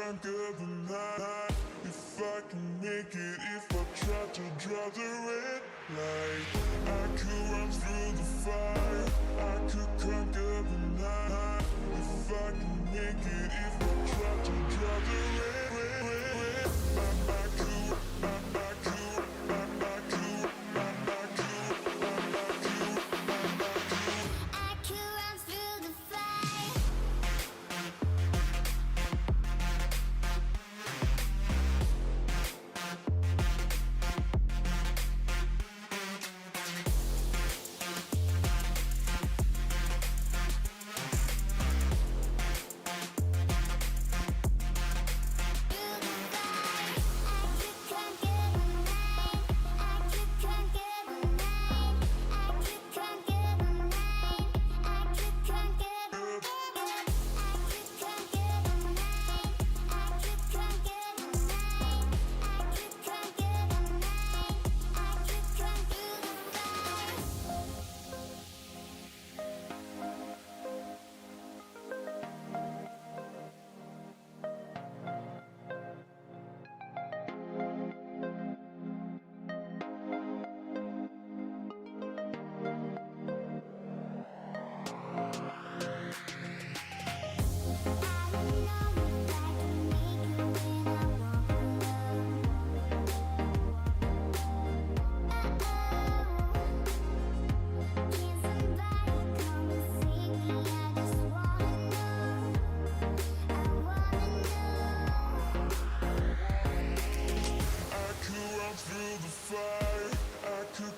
conquer the night. If I can make it, if I try to draw the red light, I could run through the fire, I could conquer the night. If I can make it, if I try to draw the red, I could.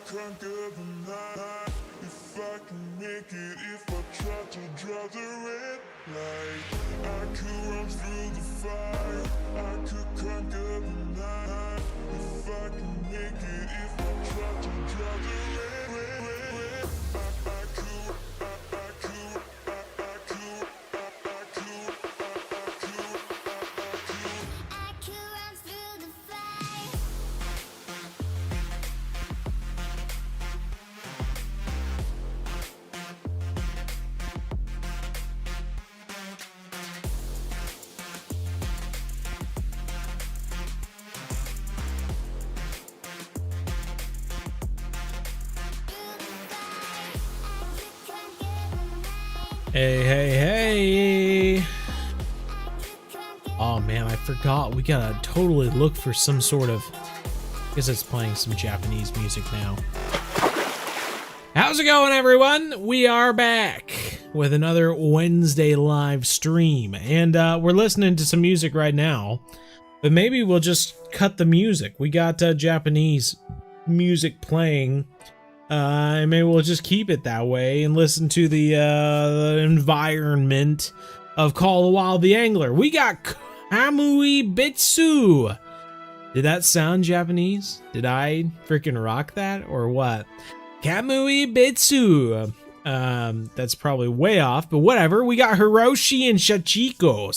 Conquer the night. If I can make it, if I try to draw the red light, I could run through the fire, I could conquer the night. If I can make it, if I try to draw the red, I could. Hey. Oh man, I forgot. We gotta totally look for some sort of... I guess it's playing some Japanese music now. How's it going, everyone? We are back with another Wednesday live stream. And we're listening to some music right now. But maybe we'll just cut the music. We got Japanese music playing. Maybe we'll just keep it that way and listen to the environment of Call the Wild the Angler. We got Kamui Bitsu. Did that sound Japanese? Did I freaking rock that or what? Kamui Bitsu. That's probably way off, but whatever. We got Hiroshi and Sachiko.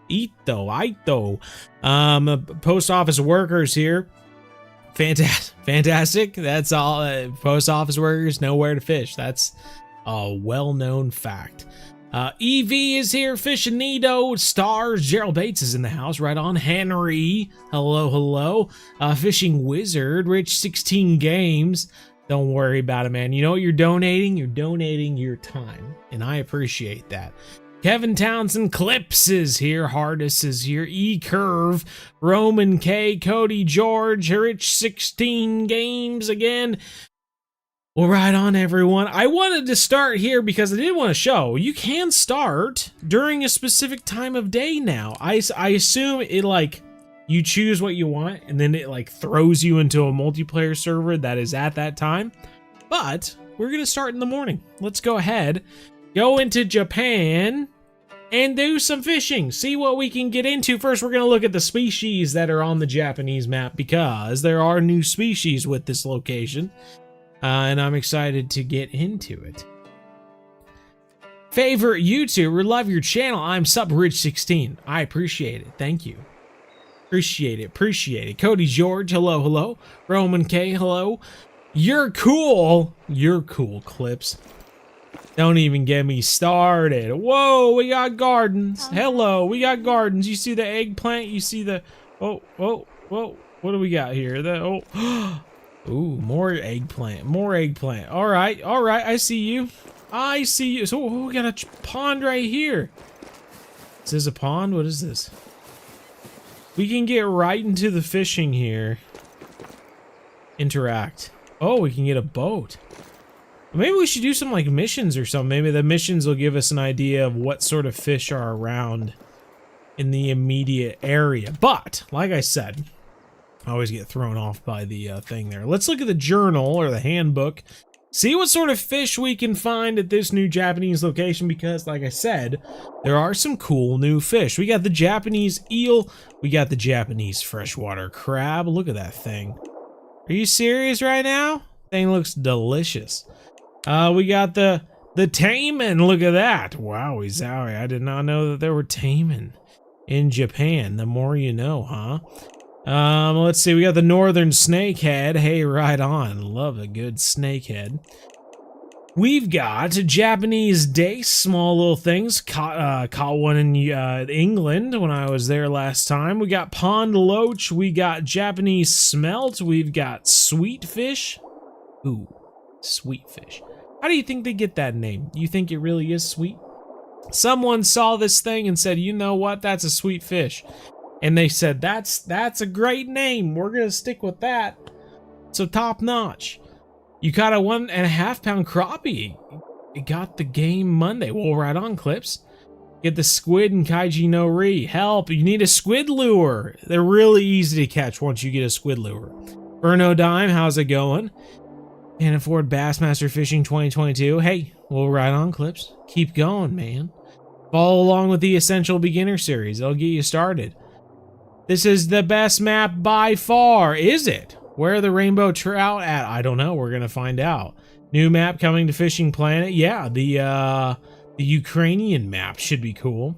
Ito. Post office workers here. Fantastic. That's all. Post office workers know where to fish. That's a well-known fact. EV is here. Fishinito. Stars. Gerald Bates is in the house. Right on. Henry. Hello. Fishing Wizard. Rich 16 Games. Don't worry about it, man. You know what you're donating? You're donating your time, and I appreciate that. Kevin Townsend Clips is here. Hardest is here. E-Curve. Roman K. Cody George. Rich 16 Games again. Well, right on, everyone. I wanted to start here because I did want to show you can start during a specific time of day now. I assume it, like, you choose what you want and then it, like, throws you into a multiplayer server that is at that time. But we're going to start in the morning. Let's go ahead. Go into Japan and do some fishing. See what we can get into. First, we're going to look at the species that are on the Japanese map because there are new species with this location. And I'm excited to get into it. Favorite YouTuber, love your channel. I'm SubRich16. I appreciate it. Thank you. Appreciate it. Cody George, hello. Roman K, hello. You're cool. Clips. Don't even get me started. Whoa, we got gardens. Hello, we got gardens. You see the eggplant? You see the... Oh, whoa. What do we got here? Ooh, more eggplant. More eggplant. All right. I see you. So we got a pond right here. Is this a pond? What is this? We can get right into the fishing here. Interact. Oh, we can get a boat. Maybe we should do some like missions or something. Maybe the missions will give us an idea of what sort of fish are around in the immediate area. But, like I said, I always get thrown off by the thing there. Let's look at the journal or the handbook. See what sort of fish we can find at this new Japanese location because, like I said, there are some cool new fish. We got the Japanese eel. We got the Japanese freshwater crab. Look at that thing. Are you serious right now? Thing looks delicious. We got the taimen. Look at that. Wowie zowie. I did not know that there were taimen in Japan. The more you know, huh? Let's see. We got the northern snakehead. Hey, right on. Love a good snakehead. We've got Japanese dace, small little things. Caught one in England when I was there last time. We got pond loach. We got Japanese smelt. We've got sweet fish. Ooh, sweet fish. How do you think they get that name? You think it really is sweet? Someone saw this thing and said, you know what? That's a sweet fish. And they said, that's a great name. We're going to stick with that. So top notch. You caught a 1.5 pound crappie. It got the game Monday. Well, right on, Clips. Get the squid and Kaiji no Ri. Help, you need a squid lure. They're really easy to catch once you get a squid lure. Erno Dime, how's it going? Can't afford Bassmaster Fishing 2022. Hey, well, right on, Clips. Keep going, man. Follow along with the Essential Beginner Series. It'll get you started. This is the best map by far. Is it? Where are the rainbow trout at? I don't know. We're going to find out. New map coming to Fishing Planet. Yeah, the Ukrainian map should be cool.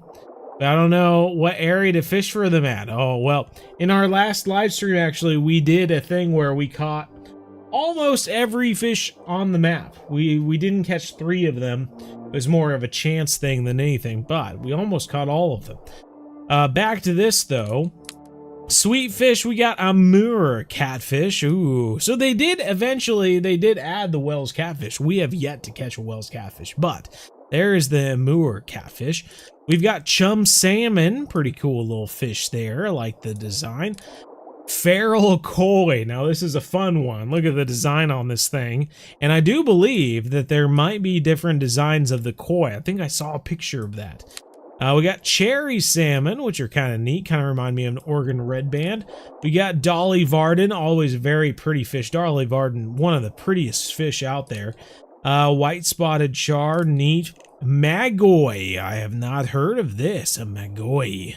But I don't know what area to fish for them at. Oh, well, in our last live stream, actually, we did a thing where we caught almost every fish on the map. We didn't catch 3 of them. It was more of a chance thing than anything, but we almost caught all of them. Back to this, though. Sweet fish, we got Amur catfish. Ooh. So they did add the Wells catfish. We have yet to catch a Wells catfish, but there is the Amur catfish. We've got chum salmon. Pretty cool little fish there. I like the design. Feral koi. Now this is a fun one. Look at the design on this thing. And I do believe that there might be different designs of the koi. I think I saw a picture of that. We got cherry salmon, which are kind of neat. Kind of remind me of an Oregon red band. We got Dolly Varden, always a very pretty fish. Dolly Varden, one of the prettiest fish out there. White spotted char, neat. Magoi. I have not heard of this. A magoi.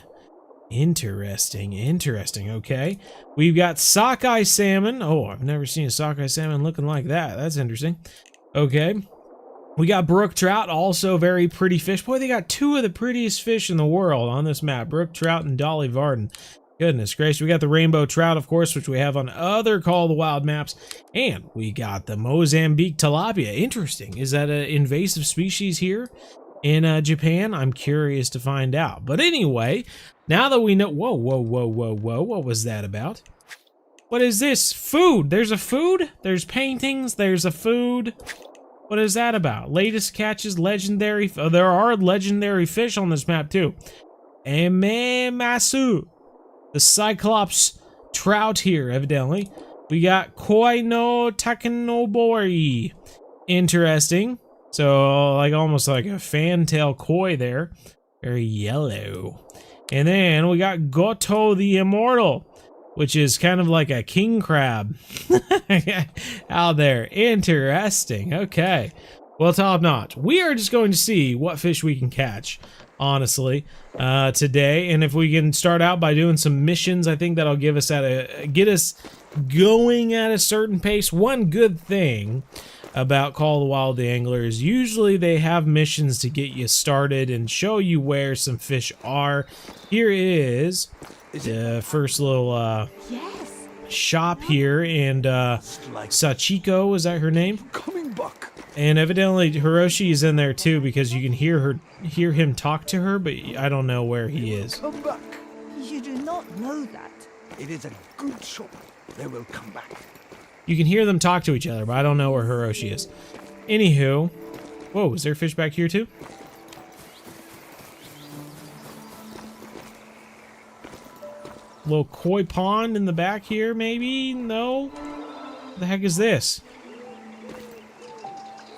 Interesting. Okay. We've got sockeye salmon. Oh, I've never seen a sockeye salmon looking like that. That's interesting. Okay. We got brook trout, also very pretty fish. Boy, they got 2 of the prettiest fish in the world on this map. Brook trout and Dolly Varden. Goodness gracious. We got the rainbow trout, of course, which we have on other Call of the Wild maps. And we got the Mozambique tilapia. Interesting. Is that an invasive species here in Japan? I'm curious to find out. But anyway, now that we know... Whoa. What was that about? What is this? Food. There's a food? There's paintings. There's a food. What is that about? Latest catches, legendary... Oh, there are legendary fish on this map, too. Ememasu. The Cyclops trout here, evidently. We got Koi no Takenobori. Interesting. So, like almost like a fantail koi there. Very yellow. And then we got Goto the Immortal, which is kind of like a king crab out there. Interesting. Okay. Well, top notch. We are just going to see what fish we can catch, honestly, today. And if we can start out by doing some missions, I think that'll give us get us going at a certain pace. One good thing about Call of the Wild Anglers, usually they have missions to get you started and show you where some fish are. Here is the first little shop here, and Sachiko, is that her name? Coming back. And evidently Hiroshi is in there too because you can hear him talk to her, but I don't know where he is. Come back. You do not know that. It is a good show. They will come back. You can hear them talk to each other, but I don't know where Hiroshi is. Anywho, whoa, is there fish back here too? Little koi pond in the back here, maybe? No? What the heck is this?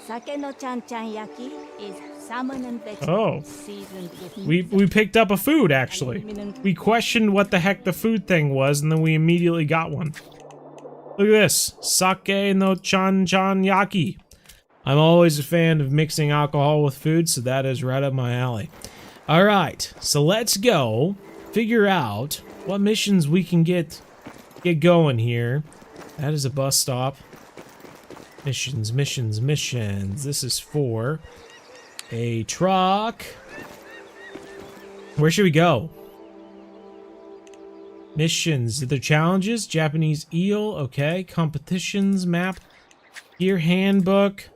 Sake no chan-chan yaki is salmon and Oh. vegetables seasoned with We picked up a food, actually. We questioned what the heck the food thing was, and then we immediately got one. Look at this. Sake no chan-chan yaki. I'm always a fan of mixing alcohol with food, so that is right up my alley. Alright, so let's go figure out what missions we can get going here. That is a bus stop. Missions, missions, missions. This is for a truck. Where should we go? Missions. Are there challenges? Japanese eel. Okay. Competitions map. Gear handbook.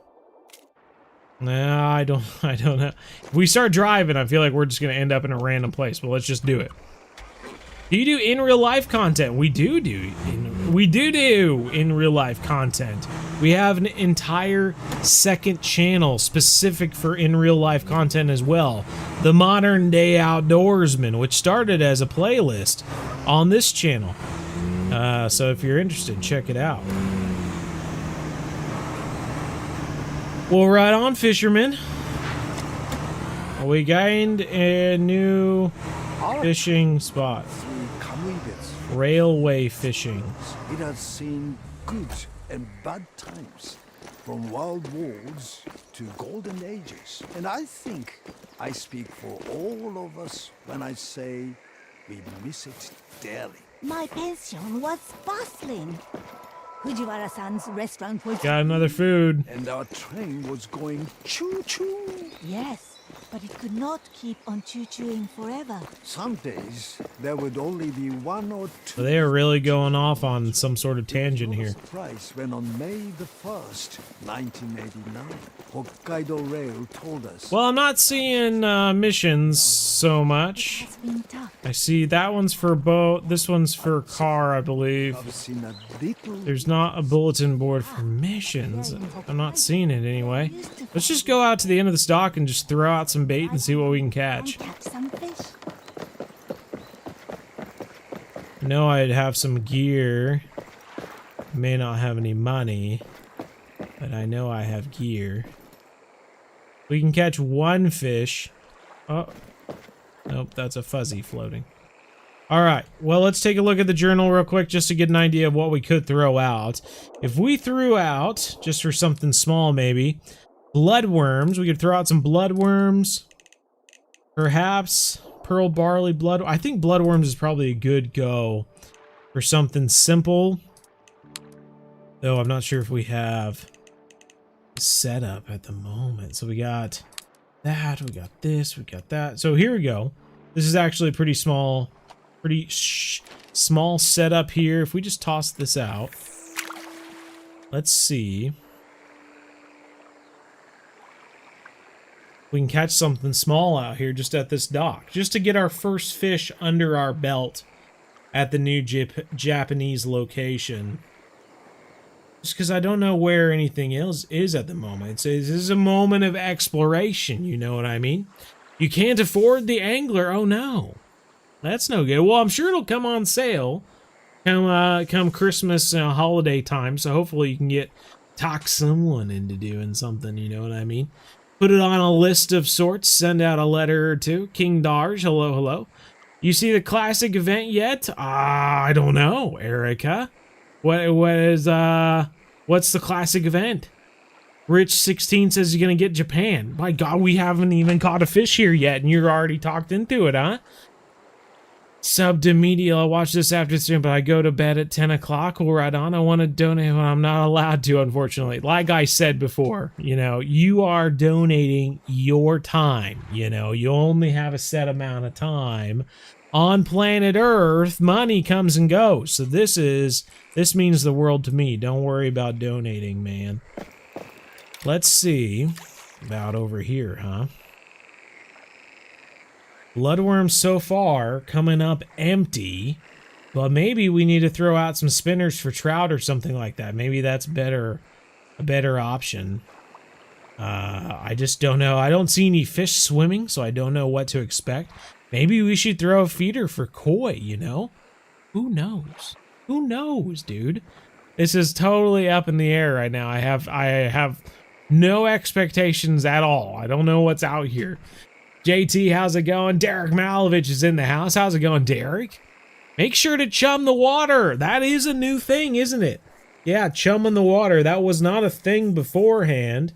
Nah, I don't know. If we start driving, I feel like we're just gonna end up in a random place. But let's just do it. Do you do in real life content? We do in real life content. We have an entire second channel specific for in real life content as well. The Modern Day Outdoorsman, which started as a playlist on this channel. So if you're interested, check it out. Well, right on, fishermen. We gained a new fishing spot. Railway fishing. It has seen good and bad times, from wild wars to golden ages. And I think I speak for all of us when I say we miss it dearly. My pension was bustling. Fujiwara-san's restaurant was... Got another food. And our train was going choo-choo. Yes, but it could not keep on choo-chooing forever. Some days there would only be one or two. They are really going off on some sort of tangent here. Surprise when on May the 1st, 1989, Hokkaido Rail told us. Well, I'm not seeing missions so much. It's been tough. I see that one's for boat. This one's for car, I believe. I've seen a little. There's not a bulletin board for missions. I'm not seeing it anyway. Let's just go out to the end of this dock and just throw out some bait and see what we can catch. Catch some fish. I know I'd have some gear. May not have any money, but I know I have gear. We can catch one fish. Oh, nope, that's a fuzzy floating. All right, well, let's take a look at the journal real quick just to get an idea of what we could throw out. If we threw out, just for something small maybe, bloodworms, we could throw out some bloodworms. Perhaps pearl barley blood. I think bloodworms is probably a good go for something simple. Though I'm not sure if we have setup at the moment. So we got that, we got this, we got that. So here we go. This is actually pretty small setup here. If we just toss this out, let's see. We can catch something small out here just at this dock, just to get our first fish under our belt at the new Japanese location. Just because I don't know where anything else is at the moment. This is a moment of exploration, you know what I mean? You can't afford the angler. Oh no, that's no good. Well, I'm sure it'll come on sale come Christmas holiday time. So hopefully you can talk someone into doing something, you know what I mean? Put it on a list of sorts, send out a letter or two. King Darge, hello, hello. You see the classic event yet? I don't know, Erica. What's the classic event? Rich 16 says you're gonna get Japan. My God, we haven't even caught a fish here yet, and you're already talked into it, huh? Sub to media. I'll watch this after stream, but I go to bed at 10 o'clock. Well, right on. I want to donate, but I'm not allowed to, unfortunately. Like I said before, you know, you are donating your time. You know, you only have a set amount of time on planet Earth. Money comes and goes. So this means the world to me. Don't worry about donating, man. Let's see about over here, huh? Bloodworms so far coming up empty, but maybe we need to throw out some spinners for trout or something like that. Maybe that's a better option. I just don't know. I don't see any fish swimming, so I don't know what to expect. Maybe we should throw a feeder for koi, you know? Who knows? Who knows, dude? This is totally up in the air right now. I have no expectations at all. I don't know what's out here. JT, how's it going? Derek Malovich is in the house. How's it going, Derek? Make sure to chum the water. That is a new thing, isn't it? Yeah, chumming the water. That was not a thing beforehand,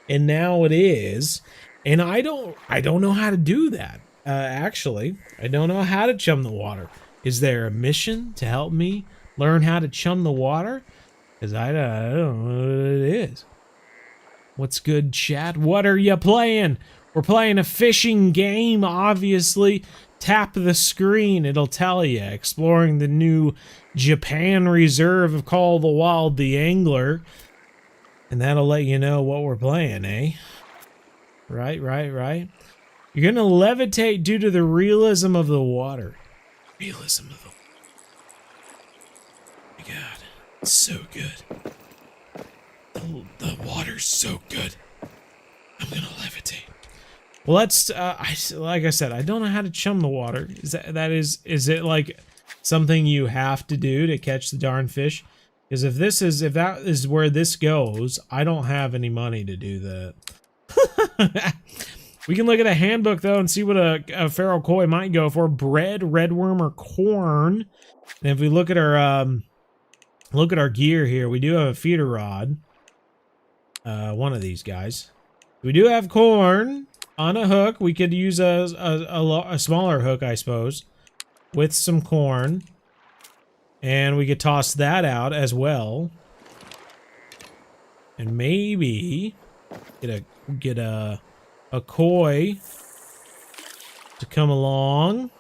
and now it is. And I don't know how to do that. Actually, I don't know how to chum the water. Is there a mission to help me learn how to chum the water? Because I don't know what it is. What's good, chat? What are you playing? We're playing a fishing game, obviously. Tap the screen, it'll tell you. Exploring the new Japan reserve of Call of the Wild the Angler. And that'll let you know what we're playing, eh? Right. You're gonna levitate due to the realism of the water. Realism of the water. Oh my God, it's so good. The water's so good. I'm gonna levitate. Well, let's. Like I said, I don't know how to chum the water. Is it like something you have to do to catch the darn fish? Because if that is where this goes, I don't have any money to do that. We can look at a handbook though and see what a feral koi might go for: bread, redworm, or corn. And if we look at our gear here, we do have a feeder rod. One of these guys. We do have corn on a hook. We could use a smaller hook, I suppose, with some corn, and we could toss that out as well, and maybe get a koi to come along.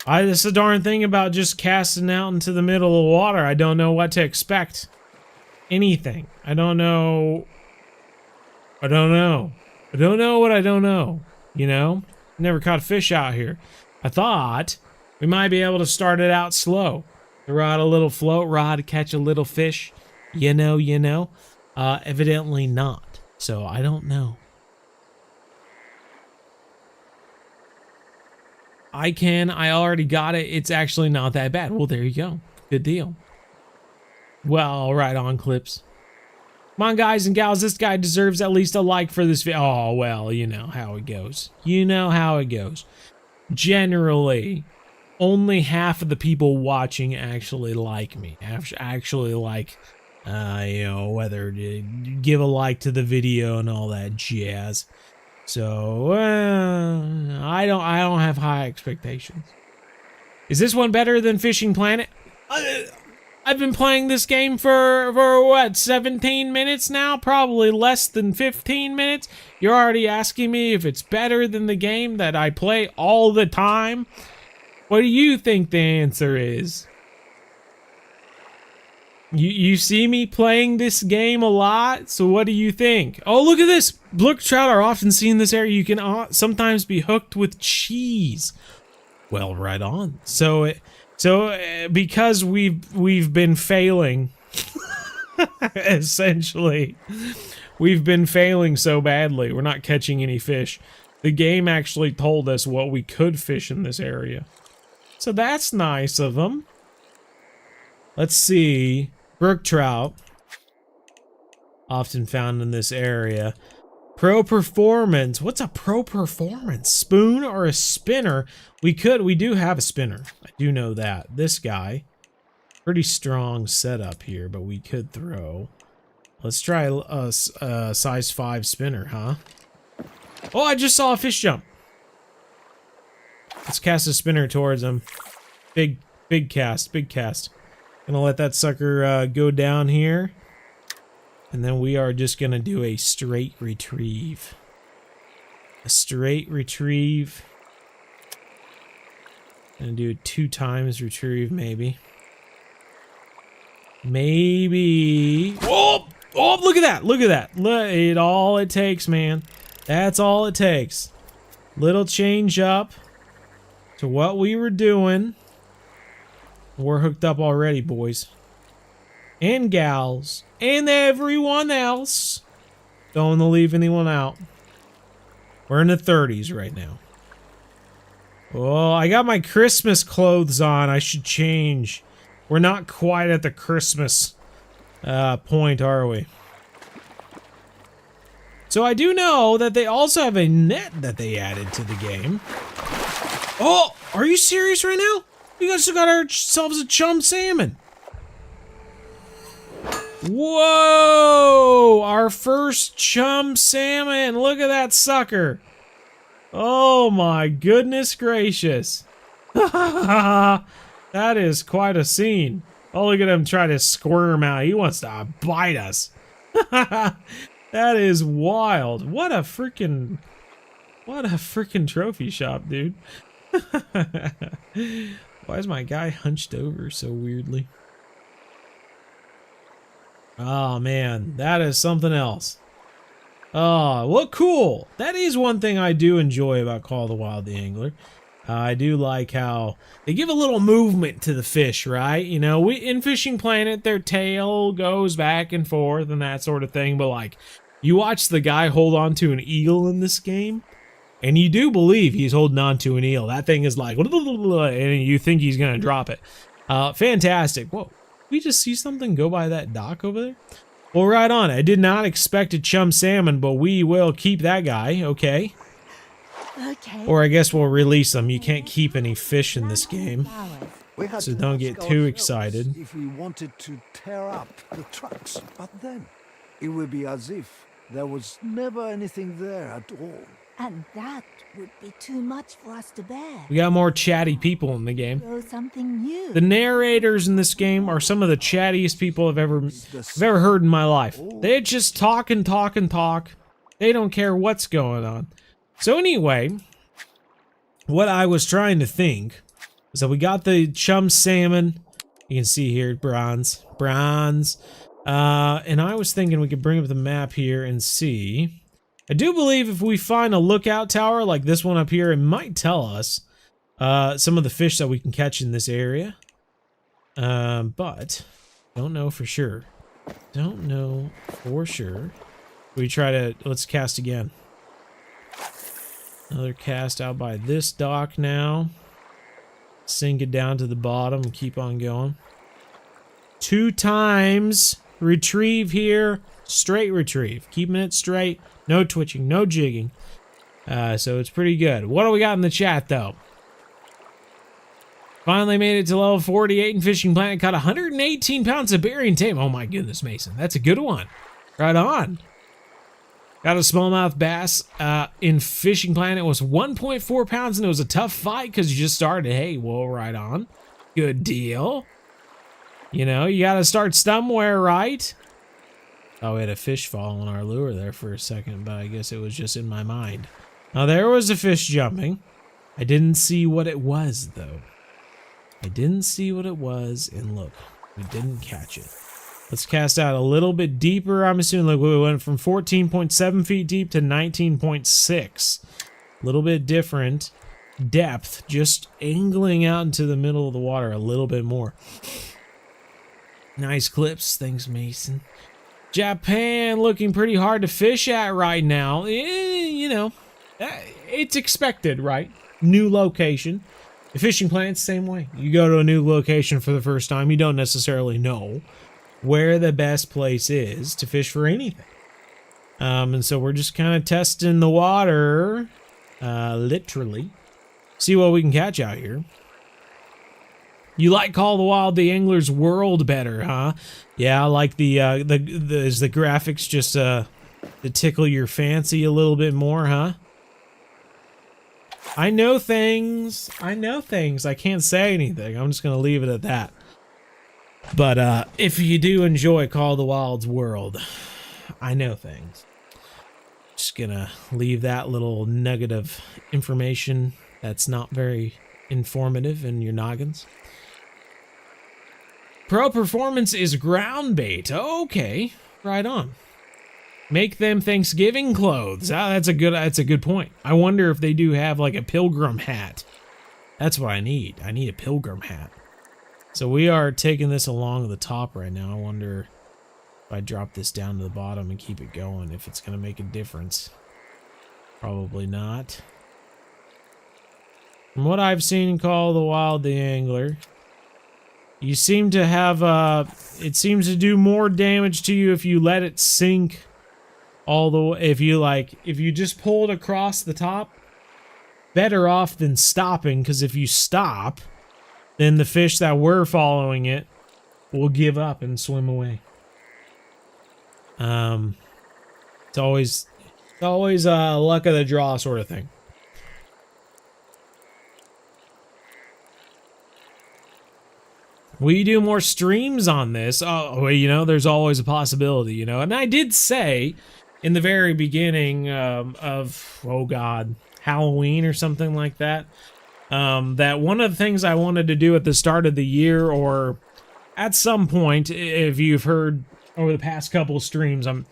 This is the darn thing about just casting out into the middle of the water. I don't know what to expect. Anything. I don't know what I don't know. You know? Never caught fish out here. I thought we might be able to start it out slow. Throw out a little float rod to catch a little fish. You know. Evidently not. So I don't know. I already got it. It's actually not that bad. Well, there you go. Good deal. Well, right on, Clips. Come on, guys and gals. This guy deserves at least a like for this video. Oh, well, you know how it goes. You know how it goes. Generally, only half of the people watching actually like me. Actually like, whether to give a like to the video and all that jazz. So, I don't have high expectations. Is this one better than Fishing Planet? I've been playing this game for what, 17 minutes now? Probably less than 15 minutes. You're already asking me if it's better than the game that I play all the time? What do you think the answer is? You see me playing this game a lot, so what do you think? Oh, look at this! Brook trout are often seen in this area. You can sometimes be hooked with cheese. Well, right on. So because we've been failing, essentially, we've been failing so badly. We're not catching any fish. The game actually told us what we could fish in this area. So that's nice of them. Let's see. Brook trout, often found in this area. Pro performance. What's a pro performance? Spoon or a spinner? We do have a spinner. I do know that. This guy, pretty strong setup here, but we could throw. Let's try a size 5 spinner, huh? Oh, I just saw a fish jump. Let's cast a spinner towards him. Big cast. Gonna let that sucker go down here. And then we are just gonna do a straight retrieve. Gonna do 2 times retrieve, maybe. Whoa! Oh, look at that. Look at that. Look, all it takes, man. That's all it takes. Little change up to what we were doing. We're hooked up already, boys. And gals. And everyone else. Don't want to leave anyone out. We're in the 30s right now. Oh, I got my Christmas clothes on. I should change. We're not quite at the Christmas point, are we? So I do know that they also have a net that they added to the game. Oh, are you serious right now? We just got ourselves a chum salmon. Whoa! Our first chum salmon. Look at that sucker. Oh my goodness gracious. That is quite a scene. Oh, look at him try to squirm out. He wants to bite us. That is wild. What a freaking trophy shop, dude. Why is my guy hunched over so weirdly? Oh man, that is something else. Oh, well, cool. That is one thing I do enjoy about Call of the Wild the Angler. I do like how they give a little movement to the fish, right? You know, in Fishing Planet, their tail goes back and forth and that sort of thing. But like, you watch the guy hold on to an eel in this game, and you do believe he's holding on to an eel. That thing is like, and you think he's gonna drop it. Fantastic. Whoa, we just see something go by that dock over there? Well, right on. I did not expect a chum salmon, but we will keep that guy, okay? Okay. Or I guess we'll release them. You can't keep any fish in this game, We had so to don't ask get too ourselves excited. if we wanted to tear up the trucks, but then it would be as if there was never anything there at all. And that would be too much for us to bear. We got more chatty people in the game. Go something new. The narrators in this game are some of the chattiest people I've ever heard in my life. They just talk and talk and talk. They don't care what's going on. So anyway, what I was trying to think is that we got the chum salmon. You can see here, bronze. And I was thinking we could bring up the map here and see. I do believe if we find a lookout tower like this one up here, it might tell us some of the fish that we can catch in this area. But don't know for sure. Don't know for sure. Let's cast again. Another cast out by this dock now. Sink it down to the bottom and keep on going. 2 times. Retrieve here. Straight retrieve. Keeping it straight. No twitching. No jigging. So it's pretty good. What do we got in the chat, though? Finally made it to level 48 in Fishing Planet. Caught 118 pounds of berry and tame. Oh my goodness, Mason. That's a good one. Right on. Got a smallmouth bass in Fishing Planet. It was 1.4 pounds, and it was a tough fight because you just started. Hey, well, right on. Good deal. You know, you got to start somewhere, right? Oh, we had a fish fall on our lure there for a second, but I guess it was just in my mind. Now, there was a fish jumping. I didn't see what it was, though. I didn't see what it was, and look, we didn't catch it. Let's cast out a little bit deeper. I'm assuming like we went from 14.7 feet deep to 19.6. A little bit different depth, just angling out into the middle of the water a little bit more. Nice clips. Thanks, Mason. Japan looking pretty hard to fish at right now. You know, it's expected, right? New location. The Fishing Planet's the same way. You go to a new location for the first time, you don't necessarily know where the best place is to fish for anything. And so we're just kind of testing the water, literally. See what we can catch out here. You like Call of the Wild the Angler's World better, huh? Yeah, I like the graphics just to tickle your fancy a little bit more, huh? I know things. I can't say anything. I'm just gonna leave it at that. But if you do enjoy Call of the Wild's World, I know things. Just gonna leave that little nugget of information that's not very informative in your noggins. Pro Performance is ground bait. Okay. Right on. Make them Thanksgiving clothes. Ah, that's a good point. I wonder if they do have like a pilgrim hat. That's what I need. I need a pilgrim hat. So we are taking this along the top right now. I wonder if I drop this down to the bottom and keep it going, if it's going to make a difference. Probably not. From what I've seen in Call of the Wild the Angler, you seem to have, it seems to do more damage to you if you let it sink all the way. If you just pull it across the top, better off than stopping, because if you stop, then the fish that were following it will give up and swim away. It's always luck of the draw sort of thing. Will you do more streams on this? Oh, well, you know, there's always a possibility, you know. And I did say in the very beginning of, oh God, Halloween or something like that, that one of the things I wanted to do at the start of the year, or at some point, if you've heard over the past couple streams, I'm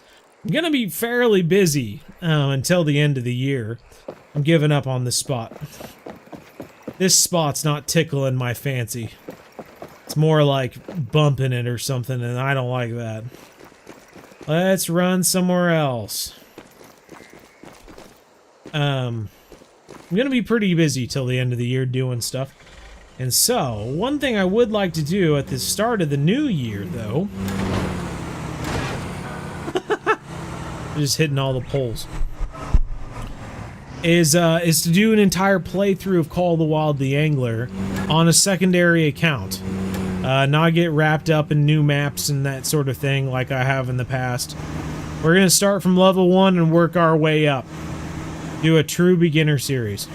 gonna be fairly busy until the end of the year. I'm giving up on this spot. This spot's not tickling my fancy. It's more like bumping it or something, and I don't like that. Let's run somewhere else. I'm gonna be pretty busy till the end of the year doing stuff. And so, one thing I would like to do at the start of the new year, though... just hitting all the poles. Is to do an entire playthrough of Call of the Wild the Angler on a secondary account. Not get wrapped up in new maps and that sort of thing like I have in the past. We're going to start from level 1 and work our way up. Do a true beginner series.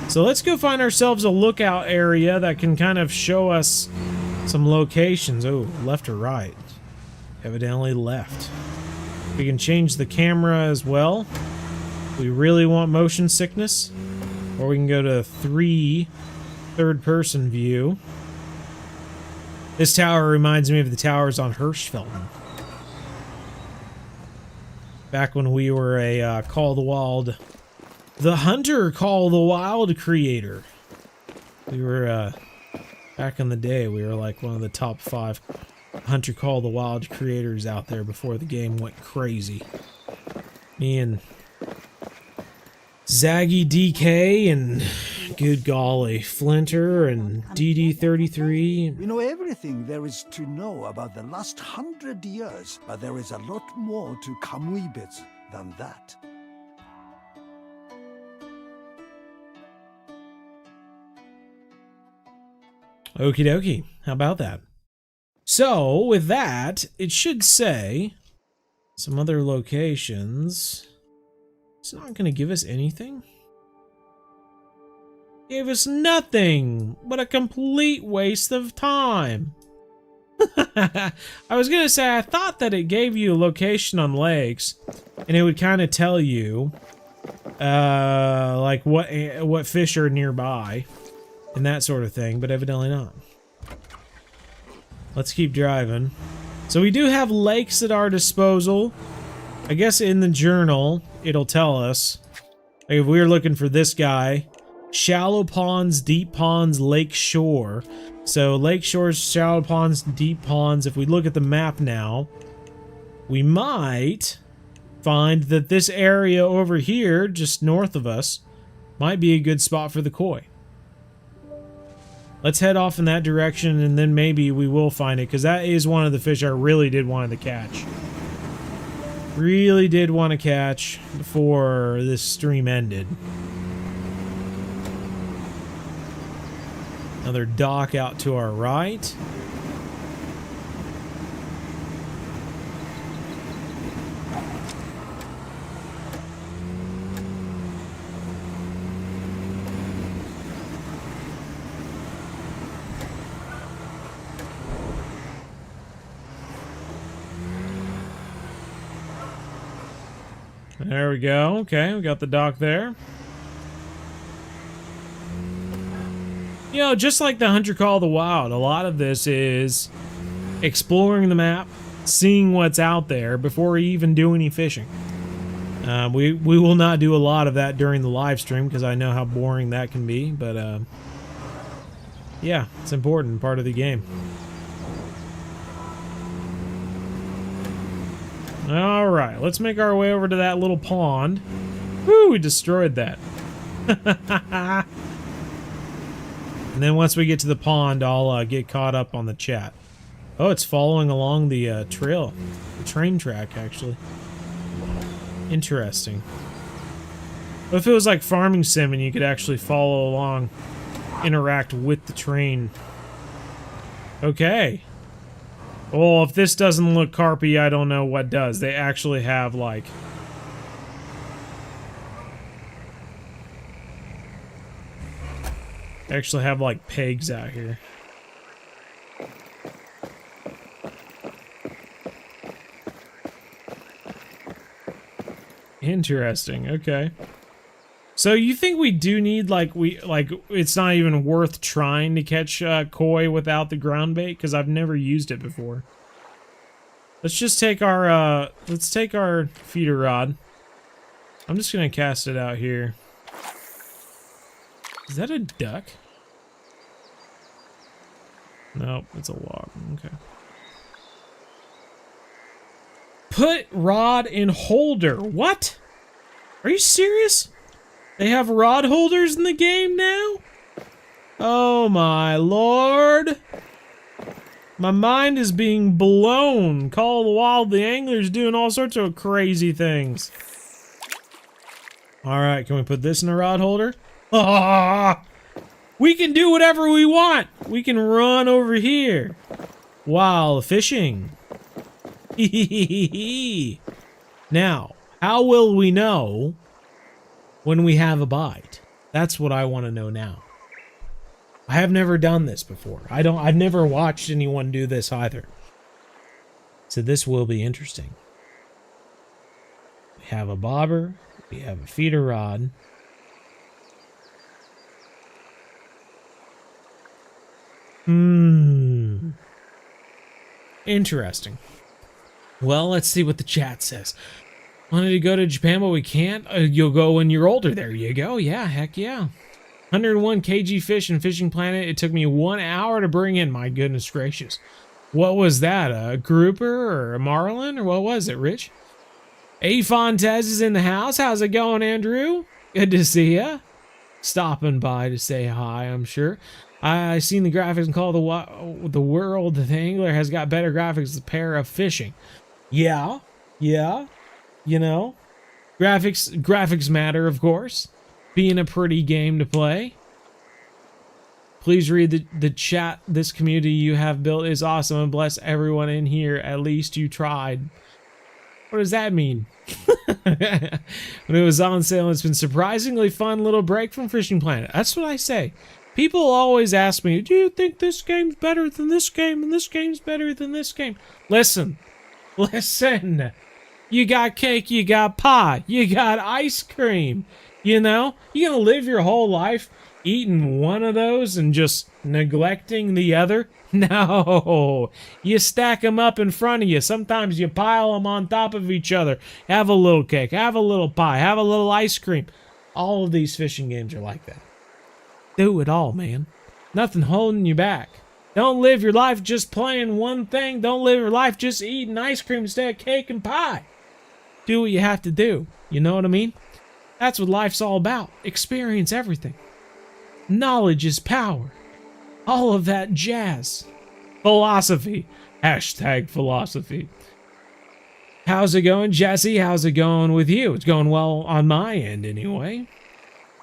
So let's go find ourselves a lookout area that can kind of show us some locations. Oh, left or right? Evidently left. We can change the camera as well. We really want motion sickness. Or we can go to 3 third-person view. This tower reminds me of the towers on Hirschfelden. Back when we were a Call of the Wild... The Hunter Call of the Wild creator. We were, back in the day, we were like one of the top 5 Hunter Call of the Wild creators out there before the game went crazy. Me and Zaggy DK and, good golly, Flinter and DD33. We know everything there is to know about the last 100 years, but there is a lot more to Kamui bits than that. Okie dokie. How about that? So, with that, it should say some other locations. It's not going to give us anything. Gave us nothing but a complete waste of time. I was going to say, I thought that it gave you a location on lakes, and it would kind of tell you, like what fish are nearby. And that sort of thing, but evidently not. Let's keep driving. So we do have lakes at our disposal. I guess in the journal, it'll tell us. Like if we were looking for this guy, shallow ponds, deep ponds, lake shore. So lake shores, shallow ponds, deep ponds. If we look at the map now, we might find that this area over here, just north of us, might be a good spot for the koi. Let's head off in that direction, and then maybe we will find it, because that is one of the fish I really did want to catch. Really did want to catch before this stream ended. Another dock out to our right. There we go. Okay, we got the dock there. You know, just like the Hunter Call of the Wild, a lot of this is exploring the map, seeing what's out there before we even do any fishing. We will not do a lot of that during the live stream because I know how boring that can be, but yeah, it's important, part of the game. All right, let's make our way over to that little pond. Woo, we destroyed that. And then once we get to the pond, I'll get caught up on the chat. Oh, it's following along the trail. The train track, actually. Interesting. What if it was like Farming Sim and you could actually follow along, interact with the train? Okay. Well, if this doesn't look carpy, I don't know what does. They actually have, like... pegs out here. Interesting, okay. So you think we do need, it's not even worth trying to catch koi without the ground bait? Because I've never used it before. Let's just take our, feeder rod. I'm just gonna cast it out here. Is that a duck? Nope, it's a log. Okay. Put rod in holder. What? Are you serious? They have rod holders in the game now? Oh my lord. My mind is being blown. Call of the Wild, the angler's doing all sorts of crazy things. Alright, can we put this in a rod holder? Ah! We can do whatever we want. We can run over here while fishing. Now, how will we know when we have a bite? That's what I want to know now. I have never done this before. I've never watched anyone do this either. So this will be interesting. We have a bobber, we have a feeder rod. Interesting. Well, let's see what the chat says. Wanted to go to Japan, but we can't. You'll go when you're older. There you go. Yeah, heck yeah. 101 kg fish in Fishing Planet. It took me 1 hour to bring in. My goodness gracious. What was that? A grouper or a marlin? Or what was it, Rich? A Fontez is in the house. How's it going, Andrew? Good to see ya. Stopping by to say hi, I'm sure. I seen the graphics and Call the World. The angler has got better graphics. The pair of fishing. Yeah. You know, graphics matter, of course. Being a pretty game to play. Please read the chat. This community you have built is awesome and bless everyone in here. At least you tried. What does that mean? When it was on sale, it's been surprisingly fun little break from Fishing Planet. That's what I say. People always ask me, do you think this game's better than this game and this game's better than this game? Listen. You got cake, you got pie, you got ice cream. You know, you gonna live your whole life eating one of those and just neglecting the other? No, you stack them up in front of you. Sometimes you pile them on top of each other. Have a little cake, have a little pie, have a little ice cream. All of these fishing games are like that. Do it all, man. Nothing holding you back. Don't live your life just playing one thing. Don't live your life just eating ice cream instead of cake and pie. Do what you have to do. You know what I mean? That's what life's all about. Experience everything. Knowledge is power. All of that jazz. Philosophy. Hashtag philosophy. How's it going, Jesse? How's it going with you? It's going well on my end, anyway.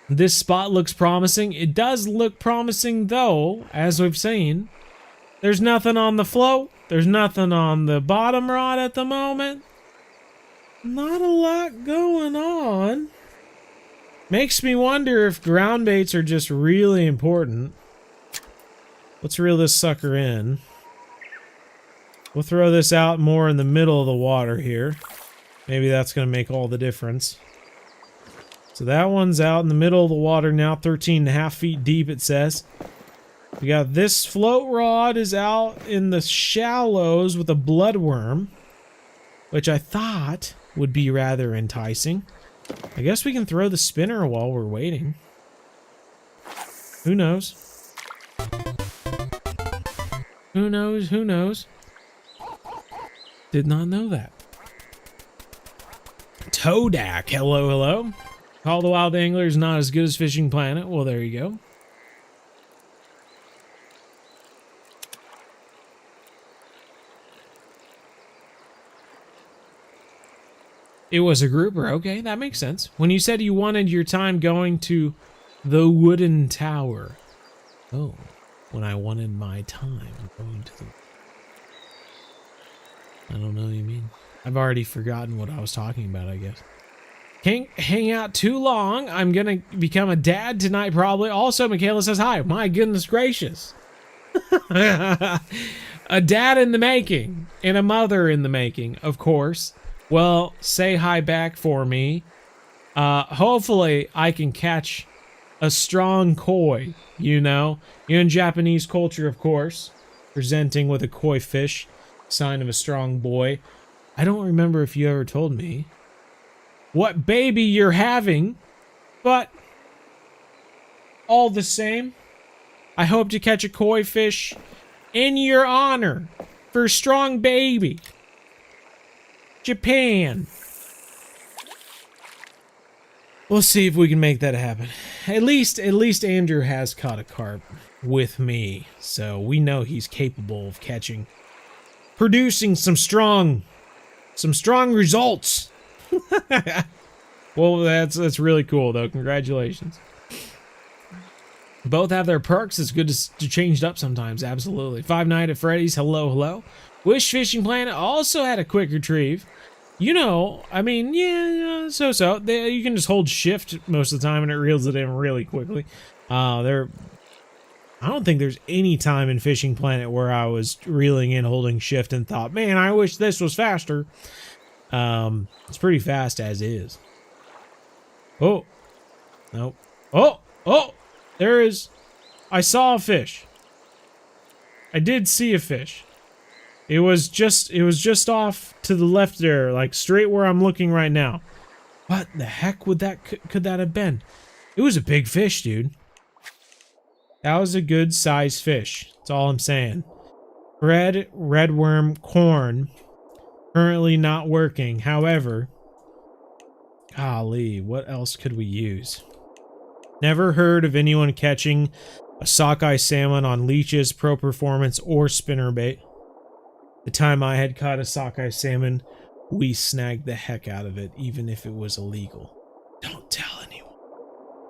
This spot looks promising. It does look promising, though, as we've seen. There's nothing on the float. There's nothing on the bottom rod at the moment. Not a lot going on. Makes me wonder if ground baits are just really important. Let's reel this sucker in. We'll throw this out more in the middle of the water here. Maybe that's going to make all the difference. So that one's out in the middle of the water now, 13.5 feet deep, it says. We got this float rod is out in the shallows with a bloodworm, which I thought would be rather enticing. I guess we can throw the spinner while we're waiting. Who knows? Who knows? Who knows? Did not know that. Toadak, hello, hello. Call the Wild Angler is not as good as Fishing Planet. Well, there you go. It was a grouper. Okay, that makes sense. When you said you wanted your time going to the wooden tower. Oh, when I wanted my time going to the... I don't know what you mean. I've already forgotten what I was talking about, I guess. Can't hang out too long. I'm gonna become a dad tonight, probably. Also, Michaela says hi. My goodness gracious. A dad in the making. And a mother in the making, of course. Well, say hi back for me. Hopefully, I can catch a strong koi, you know? In Japanese culture, of course. Presenting with a koi fish. Sign of a strong boy. I don't remember if you ever told me what baby you're having, but all the same, I hope to catch a koi fish in your honor for strong baby. Japan. We'll see if we can make that happen. At least Andrew has caught a carp with me, so we know he's capable of producing some strong results. Well, that's really cool, though. Congratulations. Both have their perks. It's good to change it up sometimes. Absolutely. Five Nights at Freddy's. Hello, hello. Wish Fishing Planet also had a quick retrieve. You know, I mean, yeah, so. You can just hold shift most of the time and it reels it in really quickly. I don't think there's any time in Fishing Planet where I was reeling in holding shift and thought, man, I wish this was faster. It's pretty fast as is. Oh, nope. Oh, there is. I saw a fish. I did see a fish. It was just off to the left there, like straight where I'm looking right now. What the heck could that have been? It was a big fish, dude. That was a good size fish. That's all I'm saying. Redworm corn. Currently not working. However, golly, what else could we use? Never heard of anyone catching a sockeye salmon on leeches, pro performance, or spinnerbait. The time I had caught a sockeye salmon, we snagged the heck out of it, even if it was illegal. Don't tell anyone.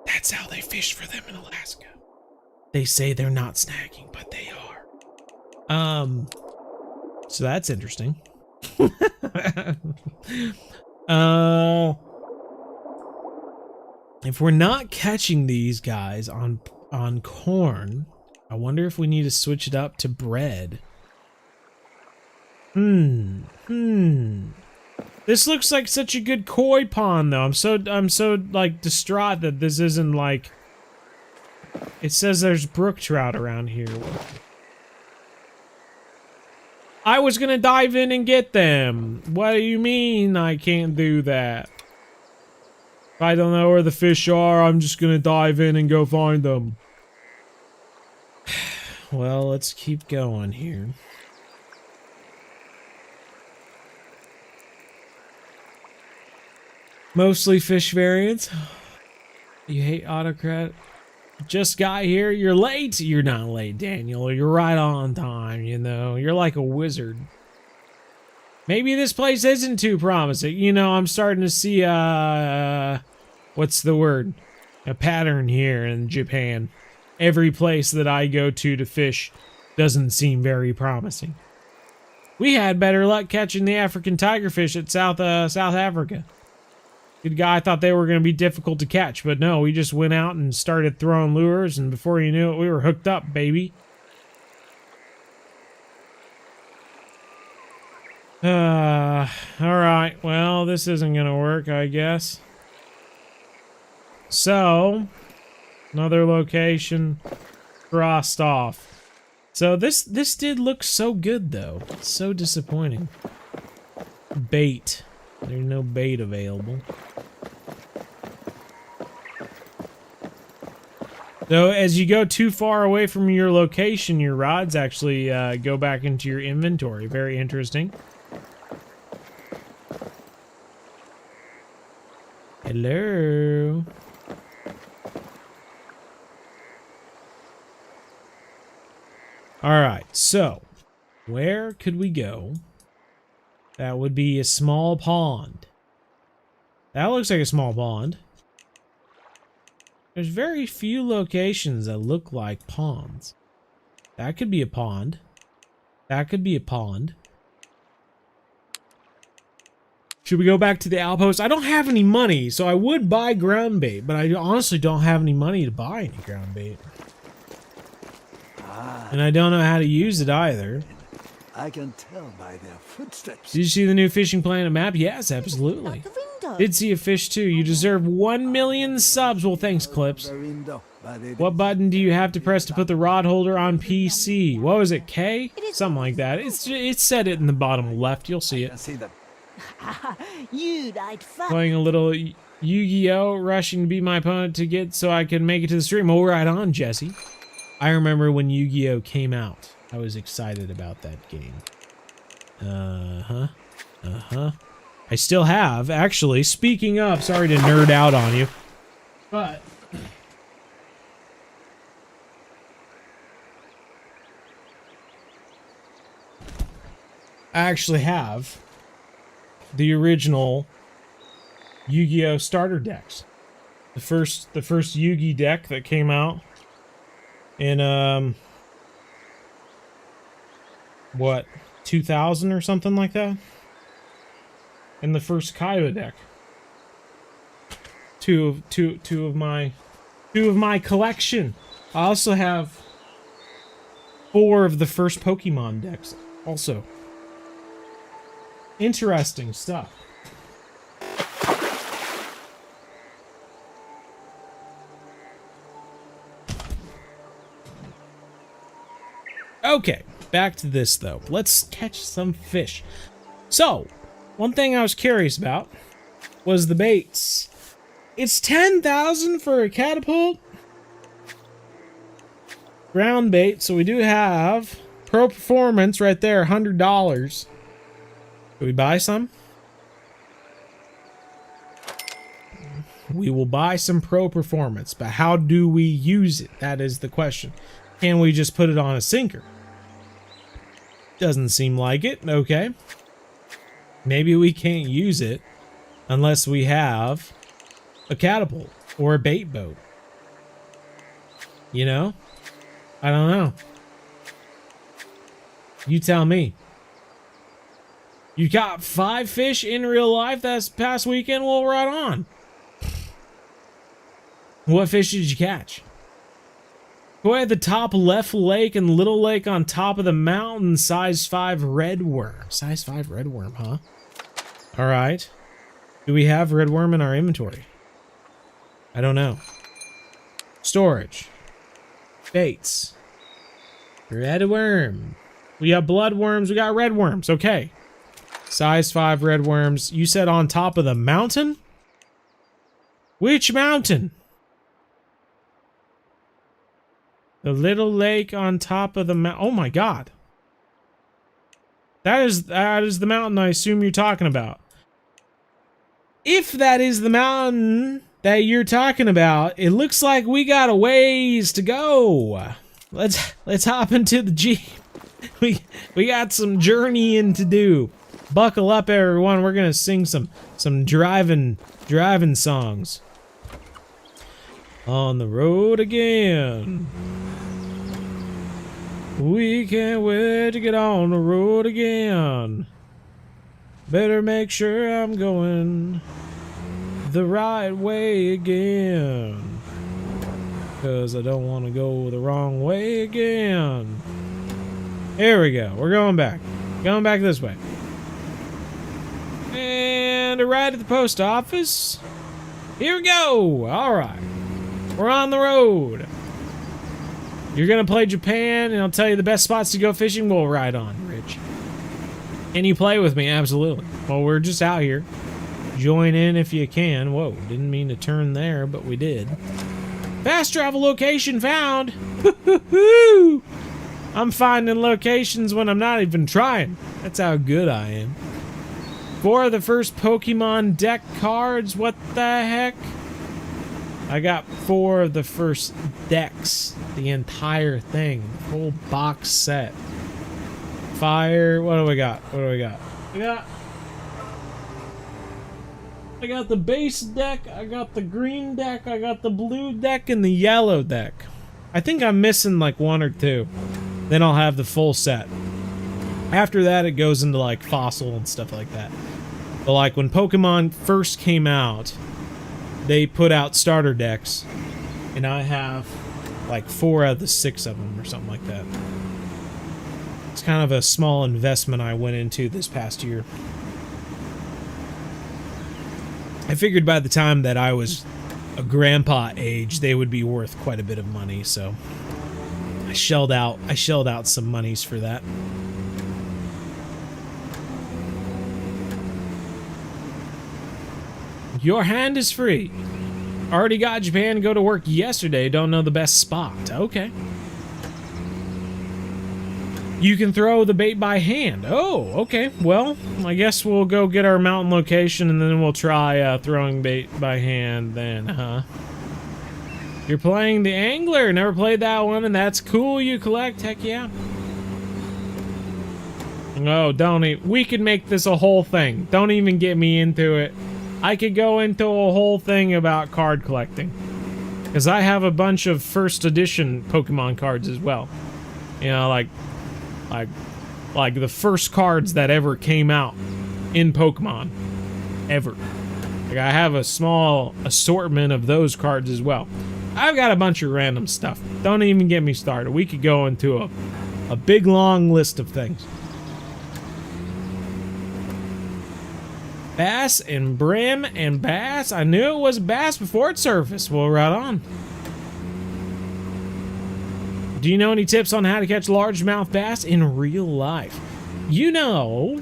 That's how they fish for them in Alaska. They say they're not snagging, but they are. So that's interesting. If we're not catching these guys on corn, I wonder if we need to switch it up to bread. This looks like such a good koi pond, though. I'm so like distraught that this isn't like. It says there's brook trout around here. I was gonna dive in and get them. What do you mean I can't do that? If I don't know where the fish are, I'm just gonna dive in and go find them. Well, let's keep going here. Mostly fish variants. You hate autocrat? Just got here. You're late. You're not late, Daniel. You're right on time, you know. You're like a wizard. Maybe this place isn't too promising. You know, I'm starting to see what's the word? A pattern here in Japan. Every place that I go to fish doesn't seem very promising. We had better luck catching the African tigerfish at South Africa. Good guy thought they were going to be difficult to catch, but no, we just went out and started throwing lures, and before you knew it, we were hooked up, baby. Alright, well, this isn't going to work, I guess. So, another location. crossed off. So this did look so good though. It's so disappointing. Bait. There's no bait available. So as you go too far away from your location, your rods actually go back into your inventory. Very interesting. Hello. All right, so where could we go? That would be a small pond. That looks like a small pond. There's very few locations that look like ponds. That could be a pond. That could be a pond. Should we go back to the outpost? I don't have any money, so I would buy ground bait, but I honestly don't have any money to buy any ground bait. And I don't know how to use it either. I can tell by their footsteps. Did you see the new Fishing Planet map? Yes, absolutely. Out the window. Did see a fish too. You deserve 1 million subs. Well, thanks, Clips. The window, but it What button do you have to press to put the rod holder on PC? What was it, K? Something like that. It said it in the bottom left. You'll see I it. see that. You'd I'd fuck. Playing a little Yu-Gi-Oh! Rushing to beat my opponent to get so I can make it to the stream. Oh, right on, Jesse. I remember when Yu-Gi-Oh! Came out. I was excited about that game. I still have, actually. Speaking of, sorry to nerd out on you, but I actually have the original Yu-Gi-Oh! Starter decks. The first Yu-Gi deck that came out in what, 2000 or something like that? And the first Kaiba deck. Two of my collection. I also have 4 of the first Pokemon decks. Also, interesting stuff. Okay, back to this though. Let's catch some fish. So, one thing I was curious about was the baits. It's 10,000 for a catapult. Ground bait, so we do have Pro Performance right there, $100. Do we buy some? We will buy some Pro Performance, but how do we use it? That is the question. Can we just put it on a sinker? Doesn't seem like it. Okay. Maybe we can't use it unless we have a catapult or a bait boat. You know? I don't know. You tell me. You got 5 fish in real life this past weekend? Well, right on. What fish did you catch? Go at the top left lake and little lake on top of the mountain, size 5 red worm. Size 5 red worm, huh? All right. Do we have red worm in our inventory? I don't know. Storage. Baits. Red worm. We got blood worms. We got red worms. Okay. Size 5 red worms. You said on top of the mountain? Which mountain? The little lake on top of the mountain. Oh my god. That is the mountain I assume you're talking about. If that is the mountain that you're talking about, it looks like we got a ways to go. Let's hop into the Jeep. We got some journeying to do. Buckle up, everyone. We're gonna sing some driving songs. On the road again. We can't wait to get on the road again. Better make sure I'm going the right way again. 'Cause I don't want to go the wrong way again. Here we go. We're going back. Going back this way. And a ride at the post office. Here we go. All right. We're on the road. You're gonna play Japan, and I'll tell you the best spots to go fishing. We'll ride on, Rich. Can you play with me? Absolutely. Well, we're just out here. Join in if you can. Whoa, didn't mean to turn there, but we did. Fast travel location found. I'm finding locations when I'm not even trying. That's how good I am. 4 of the first Pokemon deck cards. What the heck? I got 4 of the first decks. The entire thing. Full box set. Fire. What do we got? What do we got? I got the base deck. I got the green deck. I got the blue deck and the yellow deck. I think I'm missing like 1 or 2. Then I'll have the full set. After that, it goes into like fossil and stuff like that. But like when Pokemon first came out, they put out starter decks, and I have like 4 out of the 6 of them or something like that. It's kind of a small investment I went into this past year. I figured by the time that I was a grandpa age, they would be worth quite a bit of money, so I shelled out some monies for that. Your hand is free. Already got Japan to go to work yesterday. Don't know the best spot. Okay. You can throw the bait by hand. Oh, okay. Well, I guess we'll go get our mountain location and then we'll try throwing bait by hand then, huh? You're playing the angler. Never played that one, and that's cool. You collect. Heck yeah. Oh, don't even. We could make this a whole thing. Don't even get me into it. I could go into a whole thing about card collecting. Because I have a bunch of first edition Pokemon cards as well. You know, like the first cards that ever came out in Pokemon. Ever. Like I have a small assortment of those cards as well. I've got a bunch of random stuff. Don't even get me started. We could go into a big long list of things. Bass and brim and bass. I knew it was bass before it surfaced. Well, right on. Do you know any tips on how to catch largemouth bass in real life? You know,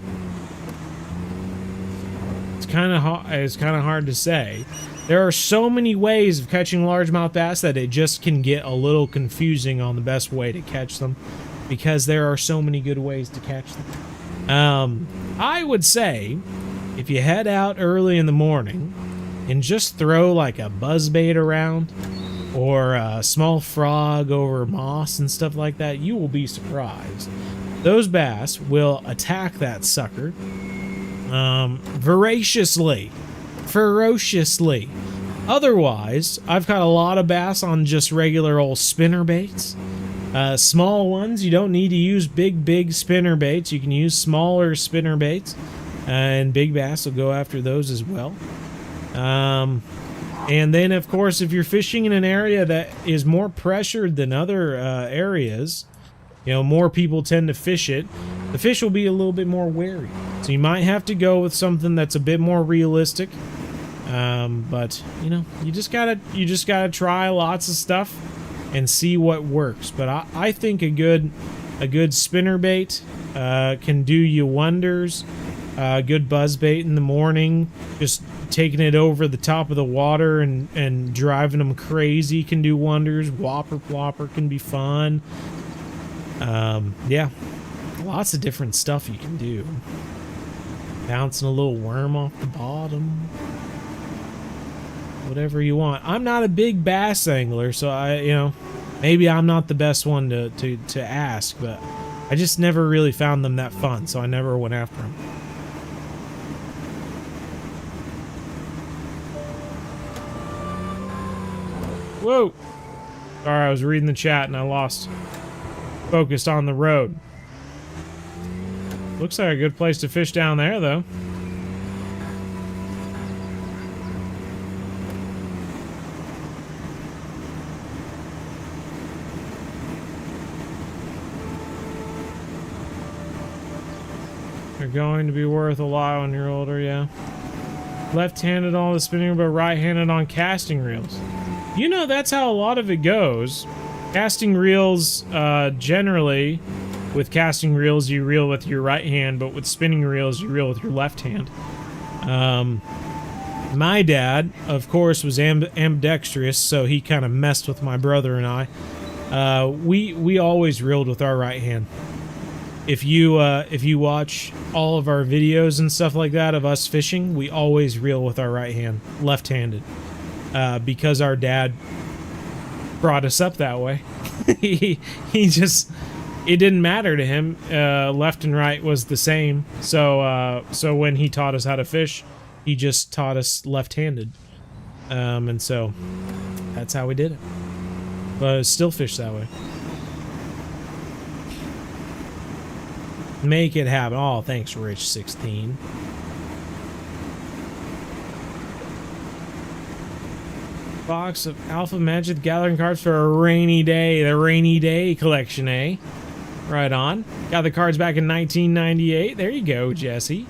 it's kind of hard to say. There are so many ways of catching largemouth bass that it just can get a little confusing on the best way to catch them, because there are so many good ways to catch them. I would say, if you head out early in the morning and just throw like a buzzbait around or a small frog over moss and stuff like that, you will be surprised. Those bass will attack that sucker ferociously. Otherwise, I've caught a lot of bass on just regular old spinner baits. Small ones, you don't need to use big spinner baits. You can use smaller spinner baits. And big bass will go after those as well. And then, of course, if you're fishing in an area that is more pressured than other areas, you know, more people tend to fish it, the fish will be a little bit more wary. So you might have to go with something that's a bit more realistic. But, you know, you just gotta try lots of stuff and see what works. But I think a good spinnerbait can do you wonders. Good buzzbait in the morning, just taking it over the top of the water and driving them crazy can do wonders. Whopper plopper can be fun. Yeah, lots of different stuff you can do. Bouncing a little worm off the bottom. Whatever you want. I'm not a big bass angler, so maybe I'm not the best one to ask, but I just never really found them that fun, so I never went after them. Whoa! Sorry, I was reading the chat and I lost focused on the road. Looks like a good place to fish down there, though. They're going to be worth a lot when you're older, yeah. Left-handed on the spinning, but right-handed on casting reels. You know, that's how a lot of it goes. Casting reels, generally, with casting reels, you reel with your right hand, but with spinning reels, you reel with your left hand. My dad, of course, was ambidextrous, so he kind of messed with my brother and I. We always reeled with our right hand. If you watch all of our videos and stuff like that of us fishing, we always reel with our right hand, left-handed, because our dad brought us up that way. he just, it didn't matter to him. Left and right was the same. So when he taught us how to fish, he just taught us left-handed, and so that's how we did it. But still fish that way. Make it happen. Oh, thanks, Rich16. Box of Alpha Magic gathering cards for a rainy day. The rainy day collection, eh? Right on. Got the cards back in 1998. There you go, Jesse.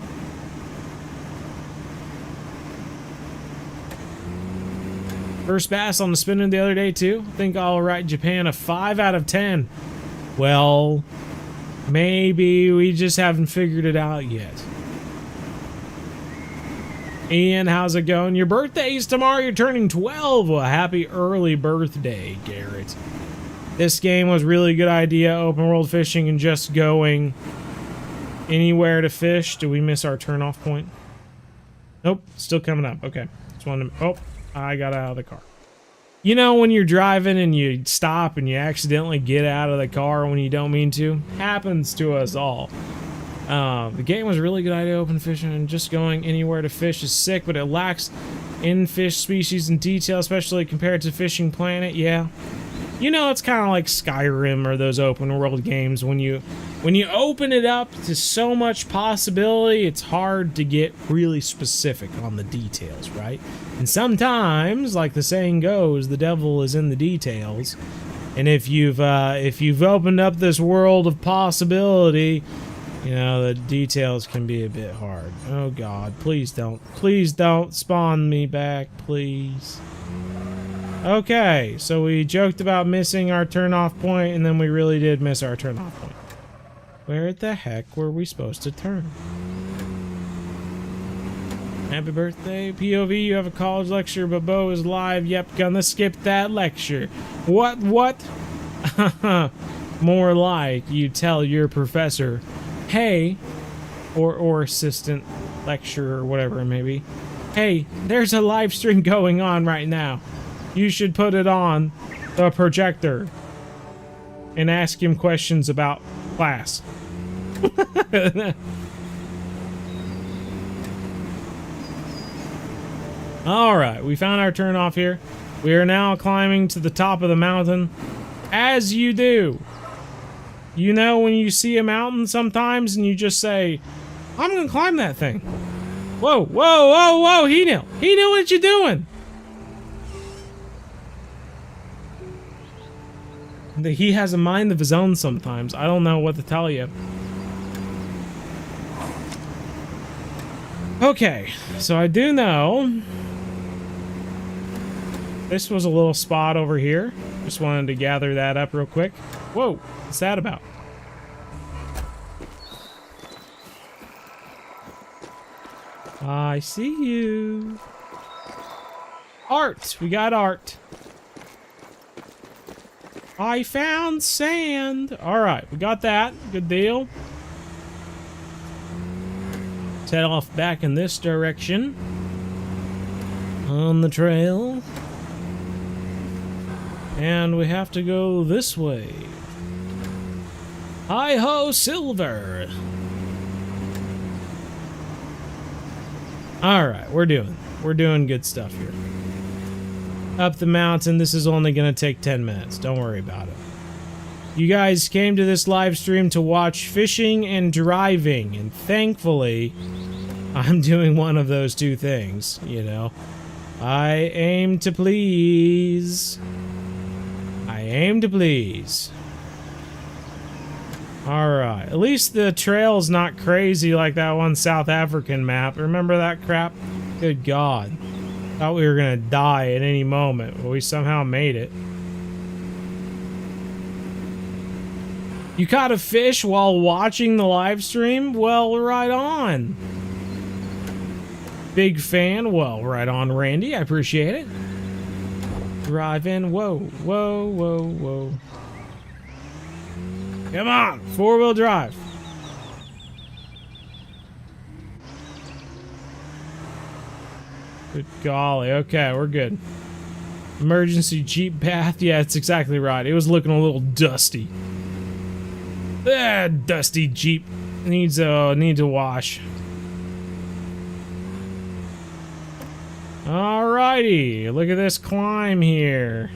First bass on the spinner the other day, too. I think I'll write Japan a 5 out of 10. Well, maybe we just haven't figured it out yet. Ian, how's it going? Your birthday's tomorrow. You're turning 12. Well, happy early birthday, Garrett. This game was really good idea. Open world fishing and just going anywhere to fish. Do we miss our turnoff point? Nope. Still coming up. Okay. Just wanted to... Oh, I got out of the car. You know when you're driving and you stop and you accidentally get out of the car when you don't mean to? Happens to us all. The game was a really good idea, open fishing, and just going anywhere to fish is sick, but it lacks in fish species and detail, especially compared to Fishing Planet. Yeah. You know, it's kind of like Skyrim or those open world games. When you open it up to so much possibility, it's hard to get really specific on the details, right? And sometimes, like the saying goes, the devil is in the details. And if you've opened up this world of possibility, you know, the details can be a bit hard. Oh God, please don't spawn me back, please. Okay, so we joked about missing our turn-off point, and then we really did miss our turn-off point. Where the heck were we supposed to turn? Happy birthday, POV, you have a college lecture, but Bo is live. Yep, gonna skip that lecture. What? More like you tell your professor, hey, or assistant lecturer or whatever it may be, hey, there's a live stream going on right now. You should put it on the projector and ask him questions about class. Alright, we found our turn off here. We are now climbing to the top of the mountain. As you do. You know when you see a mountain sometimes and you just say, I'm gonna climb that thing. Whoa, whoa, whoa, whoa, he knew what you're doing. He has a mind of his own sometimes. I don't know what to tell you. Okay, so I do know this was a little spot over here. Just wanted to gather that up real quick. Whoa, what's that about? I see you. Art, we got art. I found sand. Alright, we got that. Good deal. Let's head off back in this direction. On the trail. And we have to go this way. Hi-ho, silver. Alright, we're doing good stuff here. Up the mountain, this is only gonna take 10 minutes. Don't worry about it. You guys came to this live stream to watch fishing and driving, and thankfully, I'm doing one of those two things, you know. I aim to please. I aim to please. Alright, at least the trail's not crazy like that one South African map. Remember that crap? Good God. Thought we were gonna die at any moment, but we somehow made it. You caught a fish while watching the live stream? Well, right on. Big fan. Well, right on, Randy. I appreciate it. Drive in. Whoa, whoa, whoa, whoa. Come on. Four-wheel drive. Good golly. Okay, we're good. Emergency Jeep bath. Yeah, it's exactly right. It was looking a little dusty. That dusty Jeep needs a wash. Alrighty, look at this climb here.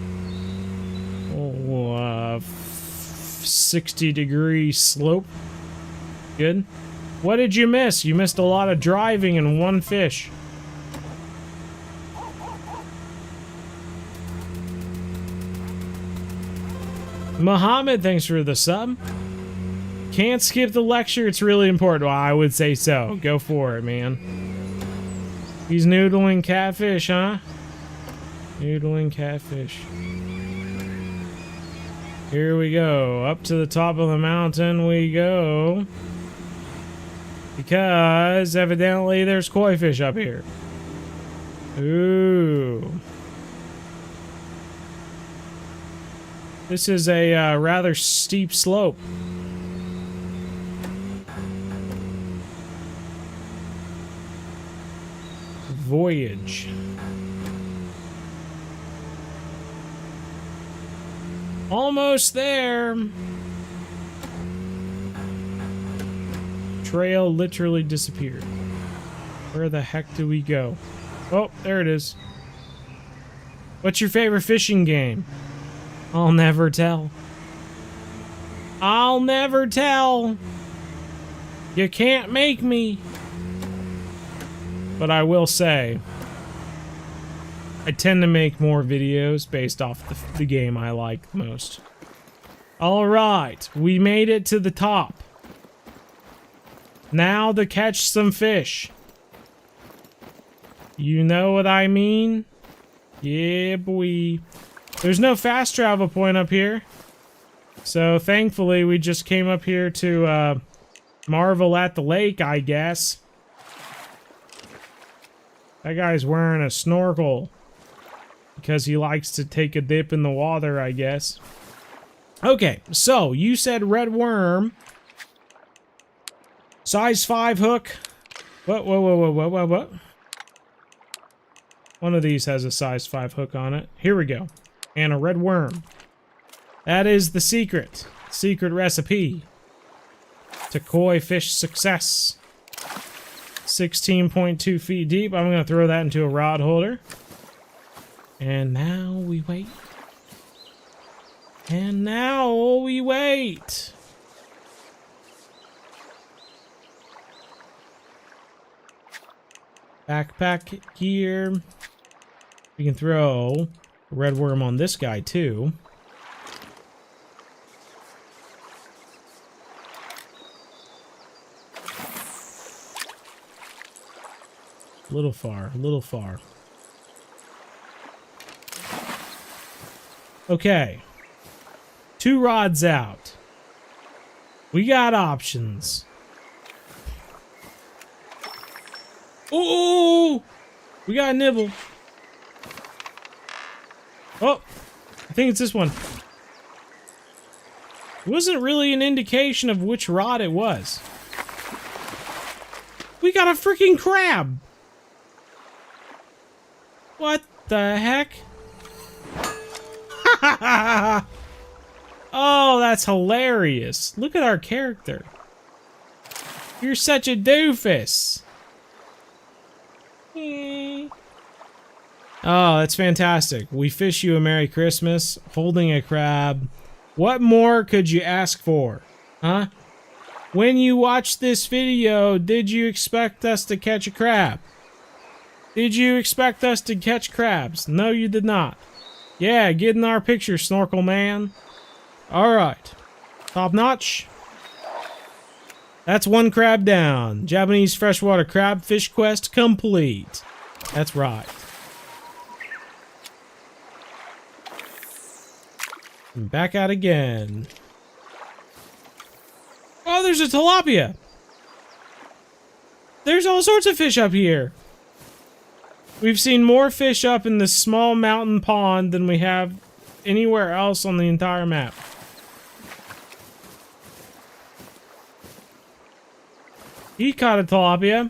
60-degree slope. Good. What did you miss? You missed a lot of driving and one fish. Muhammad, thanks for the sub. Can't skip the lecture, it's really important. Well, I would say so. Go for it, man. He's noodling catfish, huh? Noodling catfish. Here we go. Up to the top of the mountain we go. Because evidently there's koi fish up here. Ooh. This is a rather steep slope. Voyage. Almost there. Trail literally disappeared. Where the heck do we go? Oh, there it is. What's your favorite fishing game? I'll never tell. I'll never tell. You can't make me. But I will say, I tend to make more videos based off the game I like most. Alright, we made it to the top. Now to catch some fish. You know what I mean? Yeah, boy. There's no fast travel point up here. So thankfully we just came up here to marvel at the lake, I guess. That guy's wearing a snorkel because he likes to take a dip in the water, I guess. Okay, so you said red worm. Size 5 hook. What? One of these has a size 5 hook on it. Here we go. And a red worm. That is the secret. Secret recipe to koi fish success. 16.2 feet deep. I'm going to throw that into a rod holder. And now we wait. And now we wait. Backpack gear. We can throw a red worm on this guy too. A little far. Okay. 2 rods out. We got options. Ooh! We got a nibble. Oh! I think it's this one. It wasn't really an indication of which rod it was. We got a freaking crab! What the heck? Oh, that's hilarious. Look at our character. You're such a doofus. Oh, that's fantastic. We fish you a Merry Christmas, holding a crab. What more could you ask for? Huh? When you watched this video, did you expect us to catch a crab? Did you expect us to catch crabs? No, you did not. Yeah, get in our picture, snorkel man. Alright. Top notch. That's 1 crab down. Japanese freshwater crab fish quest complete. That's right. And back out again. there's a tilapia. There's all sorts of fish up here. We've seen more fish up in this small mountain pond than we have anywhere else on the entire map. He caught a tilapia.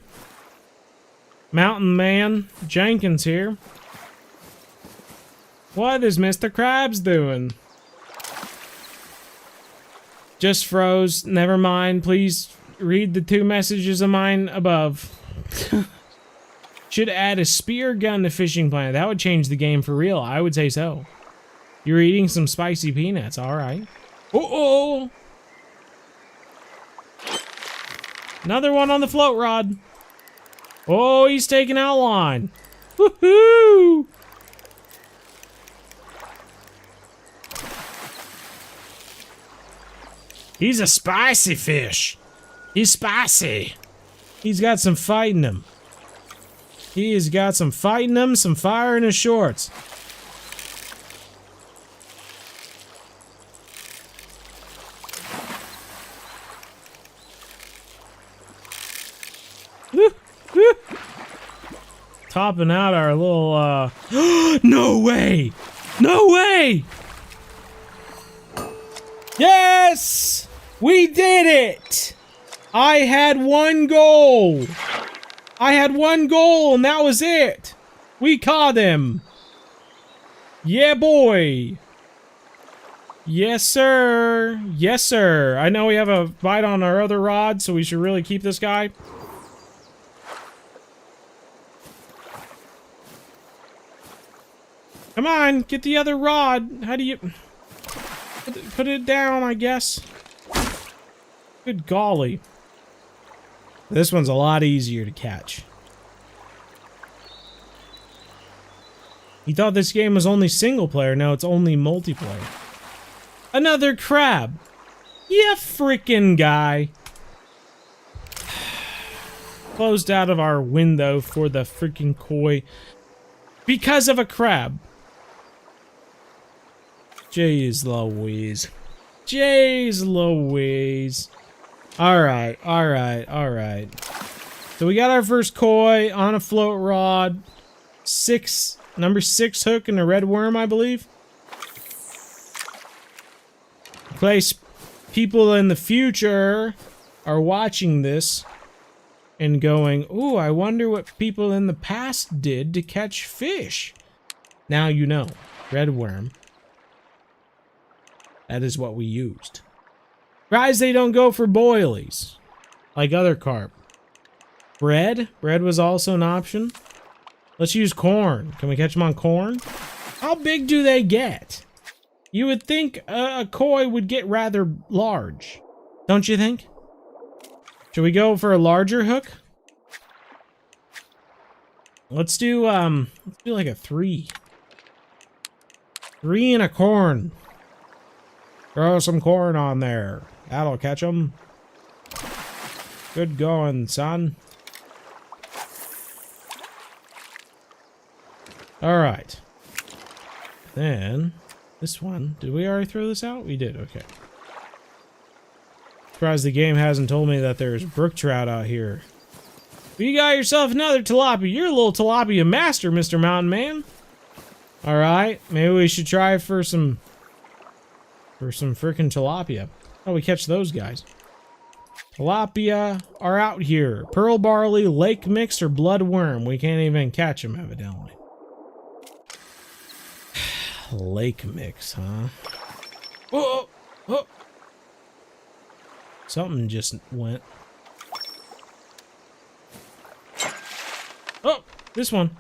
Mountain Man Jenkins here. What is Mr. Krabs doing? Just froze. Never mind. Please read the 2 messages of mine above. Should add a spear gun to Fishing Planet. That would change the game for real. I would say so. You're eating some spicy peanuts. All right. Uh-oh. Another one on the float rod. Oh, he's taking out line. Woohoo! He's a spicy fish. He's spicy. He's got some fight in him. He has got some fight in him, some fire in his shorts. Woo, woo. Topping out our little, no way! No way! Yes! We did it! I had 1 goal! I had 1 goal and that was it! We caught him! Yeah, boy! Yes, sir! Yes, sir! I know we have a bite on our other rod, so we should really keep this guy. Come on, get the other rod. How do you... Put it down, I guess. Good golly. This one's a lot easier to catch. He thought this game was only single player. Now it's only multiplayer. Another crab. Yeah, frickin' guy. Closed out of our window for the freaking koi. Because of a crab. Jeez Louise. Jeez Louise. Alright, alright, alright. So we got our first koi on a float rod. Number 6 hook and a red worm, I believe. In case people in the future are watching this and going, ooh, I wonder what people in the past did to catch fish. Now you know. Red worm. That is what we used. Surprised they don't go for boilies like other carp. Bread? Bread was also an option. Let's use corn. Can we catch them on corn? How big do they get? You would think a koi would get rather large. Don't you think? Should we go for a larger hook? Let's do like a 3. 3 and a corn. Throw some corn on there. That'll catch them. Good going, son. Alright. Then, this one. Did we already throw this out? We did, okay. Surprised the game hasn't told me that there's brook trout out here. But you got yourself another tilapia. You're a little tilapia master, Mr. Mountain Man. Alright, maybe we should try for some freaking tilapia. How do we catch those guys? Tilapia are out here. Pearl barley, lake mix, or blood worm. We can't even catch them, evidently. Lake mix, huh? Oh, oh. Something just went. Oh, this one.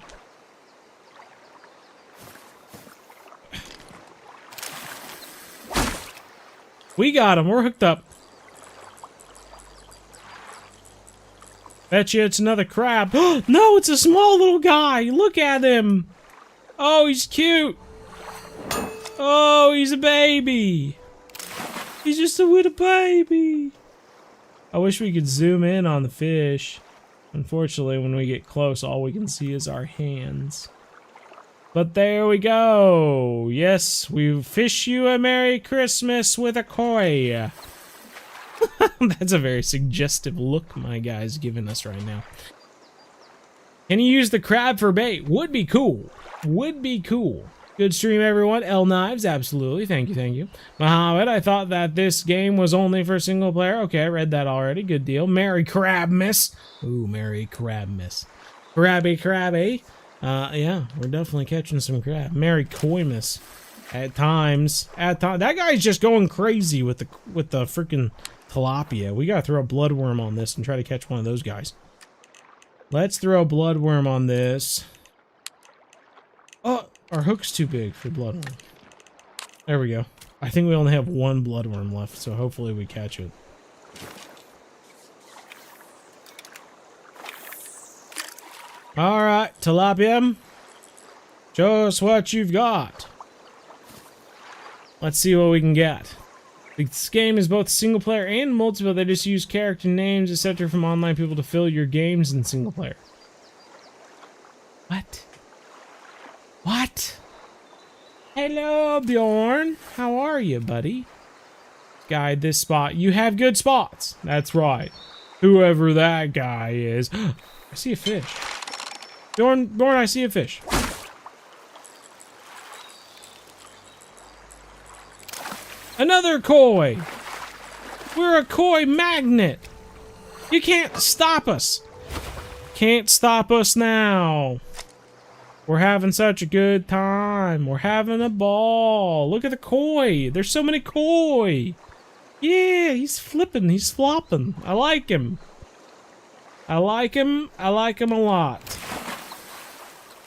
We got him. We're hooked up. Bet you it's another crab. No, it's a small little guy. Look at him. Oh, he's cute. Oh, he's a baby. He's just a little baby. I wish we could zoom in on the fish. Unfortunately, when we get close, all we can see is our hands. But there we go. Yes, we fish you a Merry Christmas with a koi. That's a very suggestive look my guy's giving us right now. Can you use the crab for bait? Would be cool. Would be cool. Good stream, everyone. L Knives, absolutely. Thank you, thank you. Mohammed, I thought that this game was only for single player. Okay, I read that already. Good deal. Merry Crab Miss. Ooh, Merry Crab Miss. Crabby, crabby. Yeah, we're definitely catching some crab. Merry Koi Miss. At times. That guy's just going crazy with the freaking tilapia. We gotta throw a bloodworm on this and try to catch one of those guys. Let's throw a bloodworm on this. Oh, our hook's too big for bloodworm. There we go. I think we only have one bloodworm left, so hopefully we catch it. Alright, tilapia. Show us what you've got. Let's see what we can get. This game is both single player and multiplayer. They just use character names, etc. from online people to fill your games in single player. What? What? Hello, Bjorn. How are you, buddy? Guide this spot. You have good spots. That's right. Whoever that guy is. I see a fish. Bjorn, I see a fish. Another koi. We're a koi magnet. You can't stop us. Can't stop us now. We're having such a good time. We're having a ball. Look at the koi. There's so many koi. Yeah, he's flipping. He's flopping. I like him. I like him. I like him a lot.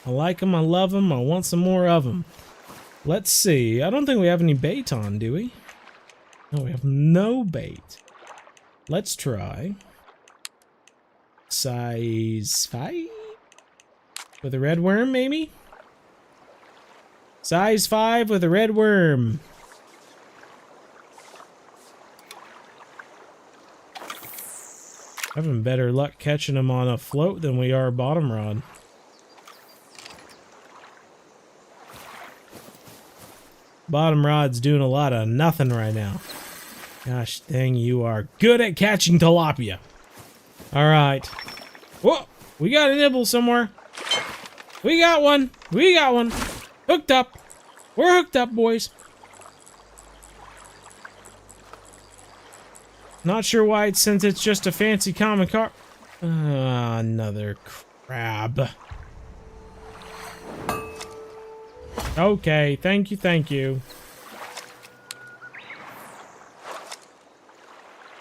I like him. I love him. I want some more of him. Let's see. I don't think we have any bait on, do we? No, we have no bait. Let's try. Size 5? With a red worm, maybe? Size 5 with a red worm. Having better luck catching them on a float than we are bottom rod. Bottom rod's doing a lot of nothing right now. Gosh dang, you are good at catching tilapia. Alright. Whoa! We got a nibble somewhere. We got one. We got one. Hooked up. We're hooked up, boys. Not sure why, since it's just a fancy common carp. Another crab. Okay, thank you, thank you.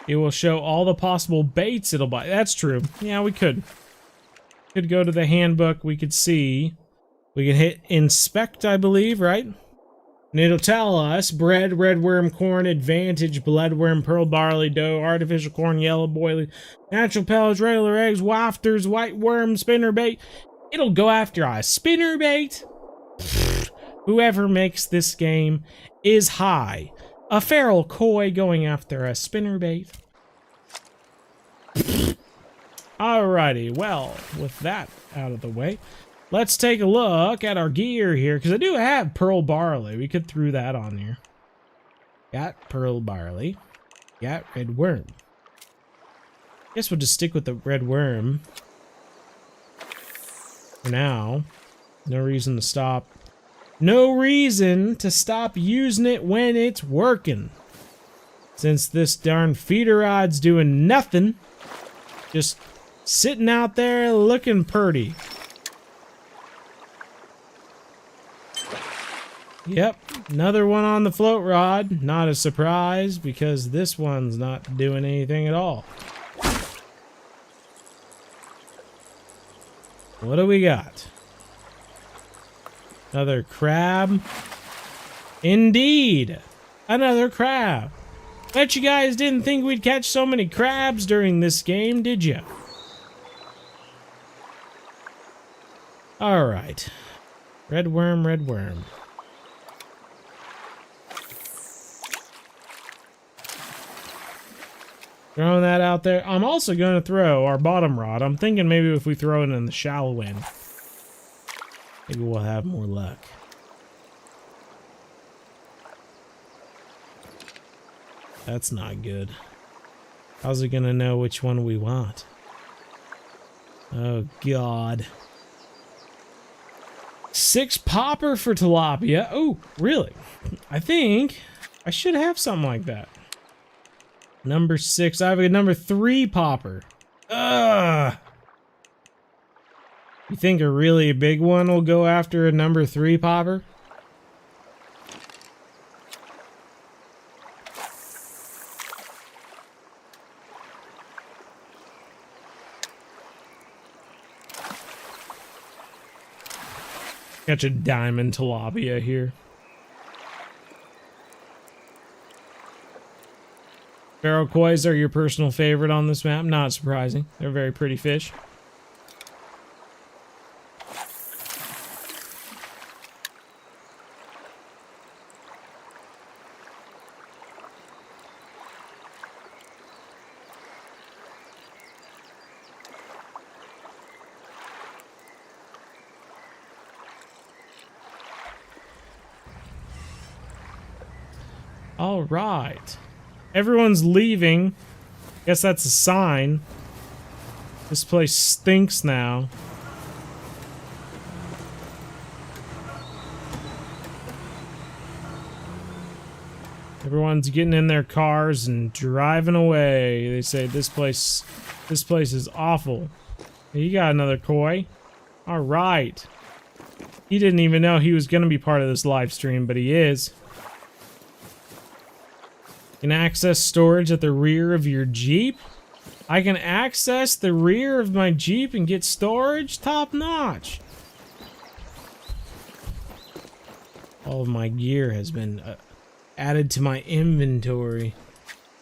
It will show all the possible baits it'll buy. That's true. Yeah, we could. Could go to the handbook. We could see. We can hit inspect, I believe, right? And it'll tell us bread, red worm, corn, advantage, bloodworm, pearl barley, dough, artificial corn, yellow boiling, natural pellets, regular eggs, wafters, white worm, spinner bait. It'll go after a spinner bait. Whoever makes this game is high. A feral koi going after a spinnerbait. Alrighty, well, with that out of the way, let's take a look at our gear here, because I do have pearl barley. We could throw that on here. Got pearl barley. Got red worm. Guess we'll just stick with the red worm. For now. No reason to stop. No reason to stop using it when it's working. Since this darn feeder rod's doing nothing. Just sitting out there looking purty. Yep, another one on the float rod. Not a surprise because this one's not doing anything at all. What do we got? Another crab. Indeed. Another crab. Bet you guys didn't think we'd catch so many crabs during this game, did you? Alright. Red worm, red worm. Throwing that out there. I'm also going to throw our bottom rod. I'm thinking maybe if we throw it in the shallow end, maybe we'll have more luck. That's not good. How's it gonna know which one we want? Oh, God. 6 popper for tilapia. Oh, really? I think I should have something like that. Number 6. I have a number 3 popper. Ugh. You think a really big one will go after a number 3 popper? Catch a diamond tilapia here. Barrel kois are your personal favorite on this map. Not surprising. They're very pretty fish. All right. Everyone's leaving. Guess that's a sign. This place stinks now. Everyone's getting in their cars and driving away. They say this place is awful. Hey, you got another koi. All right. He didn't even know he was going to be part of this live stream, but he is. You can access storage at the rear of your Jeep. I can access the rear of my Jeep and get storage? Top notch. All of my gear has been added to my inventory.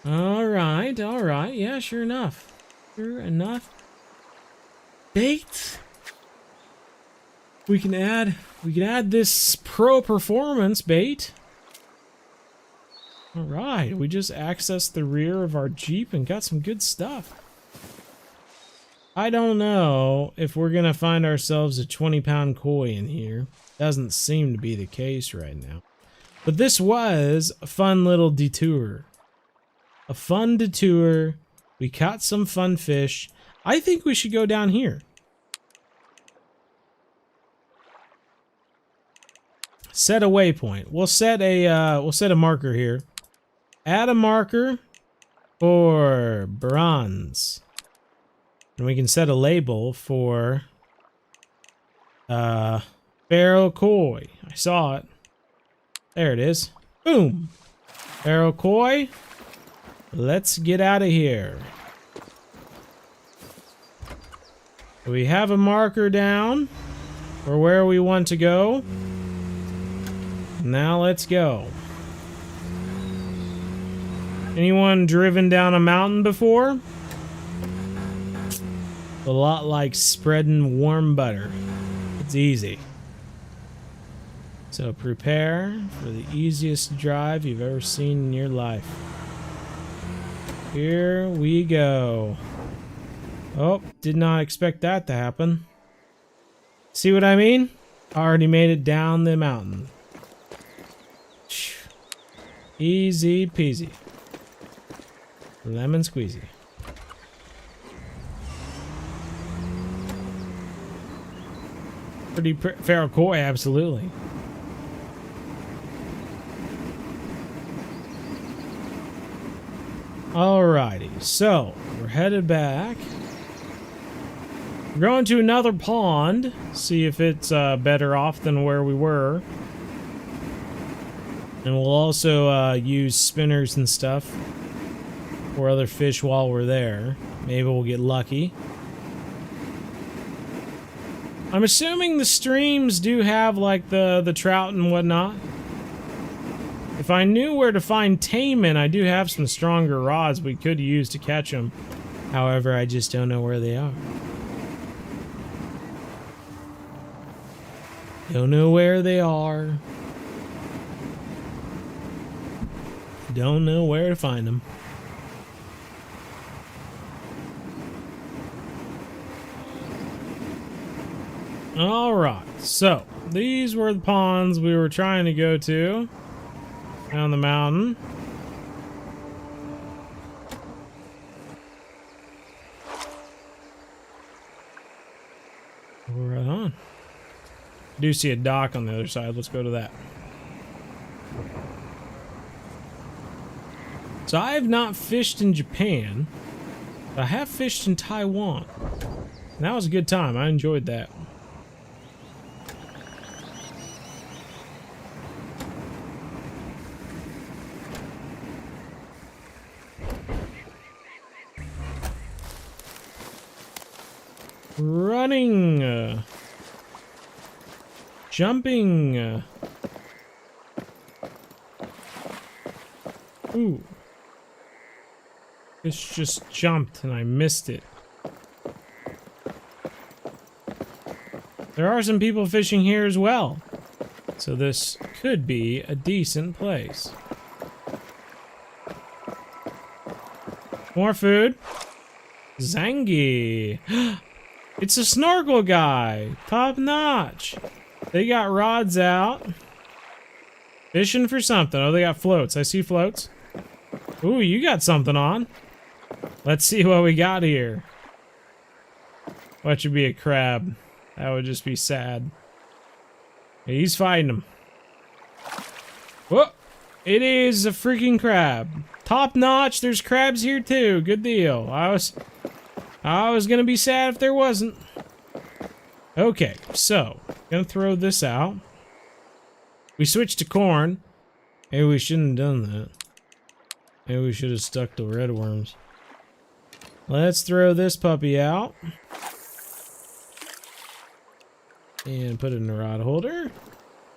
All right. Yeah, sure enough. Bait. We can add this pro performance bait. All right, we just accessed the rear of our Jeep and got some good stuff. I don't know if we're gonna find ourselves a 20-pound koi in here. Doesn't seem to be the case right now. But this was a fun little detour. A fun detour. We caught some fun fish. I think we should go down here. Set a waypoint. We'll set a marker here. Add a marker for bronze. And we can set a label for barrel koi. I saw it. There it is. Boom. Barrel koi. Let's get out of here. We have a marker down for where we want to go. Now let's go. Anyone driven down a mountain before? A lot like spreading warm butter. It's easy. So prepare for the easiest drive you've ever seen in your life. Here we go. Oh, did not expect that to happen. See what I mean? Already made it down the mountain. Easy peasy. Lemon squeezy. Pretty feral koi, absolutely. Alrighty, so we're headed back. We're going to another pond, see if it's better off than where we were. And we'll also use spinners and stuff for other fish while we're there. Maybe we'll get lucky. I'm assuming the streams do have like the trout and whatnot. If I knew where to find taimen, I do have some stronger rods we could use to catch them. However, I just don't know where they are. Don't know where they are. Don't know where to find them. Alright, so these were the ponds we were trying to go to down the mountain. I do see a dock on the other side. Let's go to that. So I have not fished in Japan, but I have fished in Taiwan. And that was a good time. I enjoyed that. Running, jumping, ooh, this just jumped and I missed it. There are some people fishing here as well, so this could be a decent place. More food. Zangi. It's a snorkel guy. Top notch. They got rods out. Fishing for something. Oh, they got floats. I see floats. Ooh, you got something on. Let's see what we got here. What should be a crab? That would just be sad. He's fighting him. Whoa! It is a freaking crab. Top notch. There's crabs here too. Good deal. I was gonna be sad if there wasn't. Okay, so gonna throw this out. We switched to corn. Maybe we shouldn't have done that. Maybe we should have stuck to red worms. Let's throw this puppy out. And put it in a rod holder.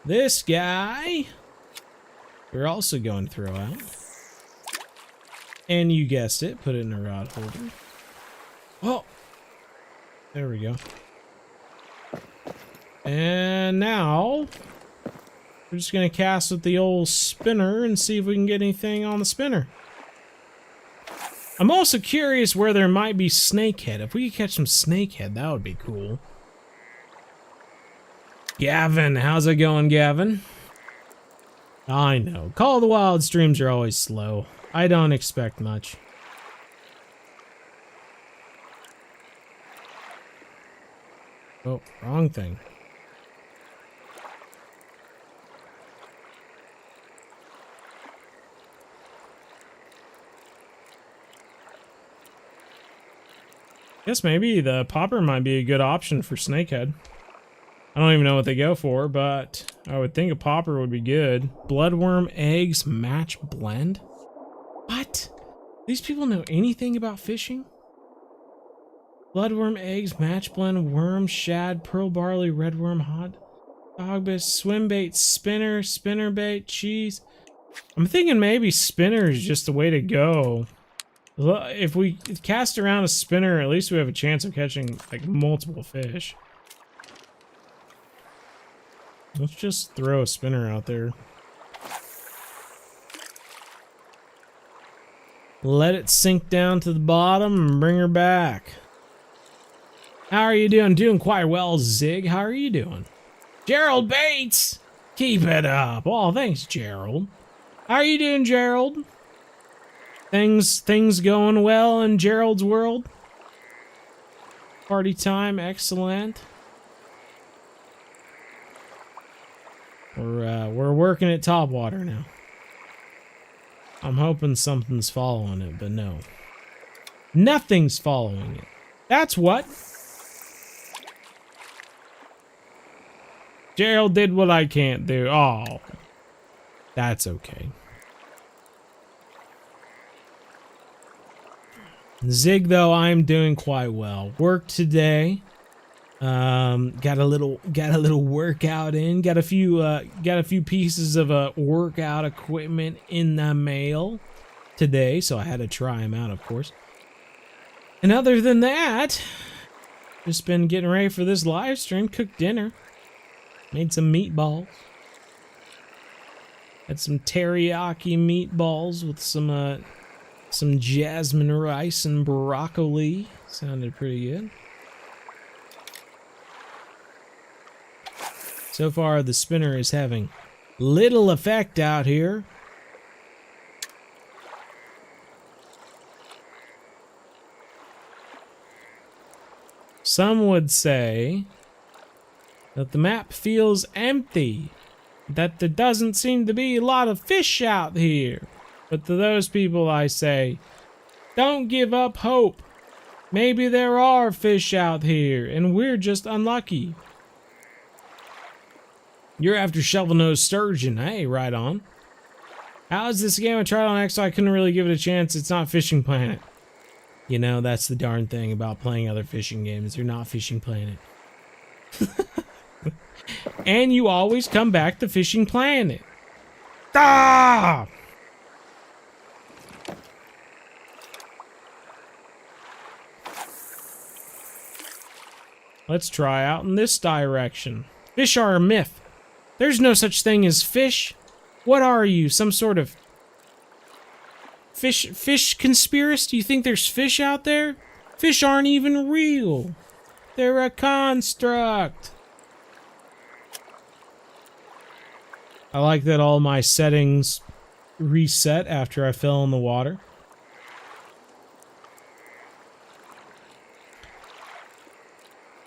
This guy, we're also going to throw out. And you guessed it, put it in a rod holder. Oh, there we go. And now we're just gonna cast with the old spinner and see if we can get anything on the spinner. I'm also curious where there might be snakehead. If we could catch some snakehead, that would be cool. Gavin, how's it going, Gavin? I know. Call of the Wild streams are always slow. I don't expect much. Oh, wrong thing. Guess maybe the popper might be a good option for snakehead. I don't even know what they go for, but I would think a popper would be good. Bloodworm eggs match blend? What? These people know anything about fishing? Bloodworm eggs, match blend, worm, shad, pearl barley, redworm, hot dogbait, swim bait, spinner, spinner bait, cheese. I'm thinking maybe spinner is just the way to go. If we cast around a spinner, at least we have a chance of catching like multiple fish. Let's just throw a spinner out there. Let it sink down to the bottom and bring her back. How are you doing? Doing quite well, Zig. How are you doing? Gerald Bates! Keep it up. Oh, thanks, Gerald. How are you doing, Gerald? Things going well in Gerald's world? Party time, excellent. We're working at topwater now. I'm hoping something's following it, but no. Nothing's following it. That's what. Gerald did what I can't do. Oh, that's okay. Zig, though, I'm doing quite well. Worked today. Got a little workout in. Got a few pieces of workout equipment in the mail today, so I had to try them out, of course. And other than that, just been getting ready for this live stream. Cooked dinner. Made some meatballs. Had some teriyaki meatballs with some jasmine rice and broccoli. Sounded pretty good. So far, the spinner is having little effect out here. Some would say that the map feels empty, that there doesn't seem to be a lot of fish out here. But to those people I say, don't give up hope. Maybe there are fish out here, and we're just unlucky. You're after shovel-nosed sturgeon. Hey, right on. How is this game? I tried on X, so I couldn't really give it a chance. It's not Fishing Planet. You know, that's the darn thing about playing other fishing games. You're not Fishing Planet. And you always come back to Fishing Planet. Ah! Let's try out in this direction. Fish are a myth. There's no such thing as fish. What are you, some sort of fish conspiracy? Do you think there's fish out there? Fish aren't even real. They're a construct. I like that all my settings reset after I fell in the water.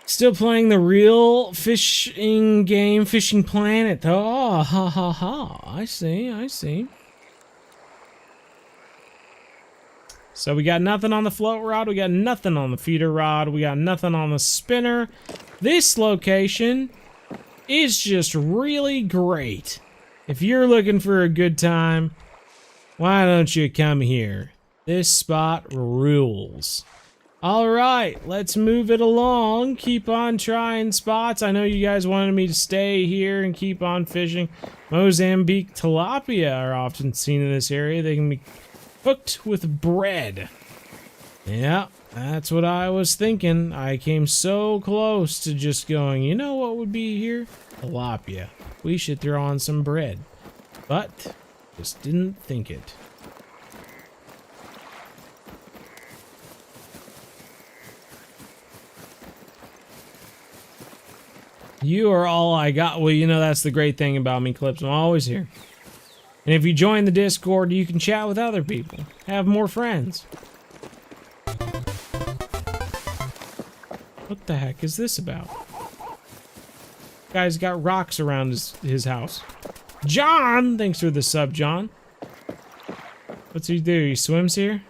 Still playing the real fishing game, Fishing Planet. Oh, ha ha ha. I see, I see. So we got nothing on the float rod, we got nothing on the feeder rod, we got nothing on the spinner. This location is just really great. If you're looking for a good time, why don't you come here? This spot rules. Alright, let's move it along. Keep on trying spots. I know you guys wanted me to stay here and keep on fishing. Mozambique tilapia are often seen in this area. They can be cooked with bread. Yeah, that's what I was thinking. I came so close to just going, you know what would be here? Tilapia. We should throw on some bread. But, just didn't think it. You are all I got. Well, you know, that's the great thing about me, Clips. I'm always here. And if you join the Discord, you can chat with other people. Have more friends. What the heck is this about? Guy's got rocks around his house. John! Thanks for the sub, John. What's he do? He swims here?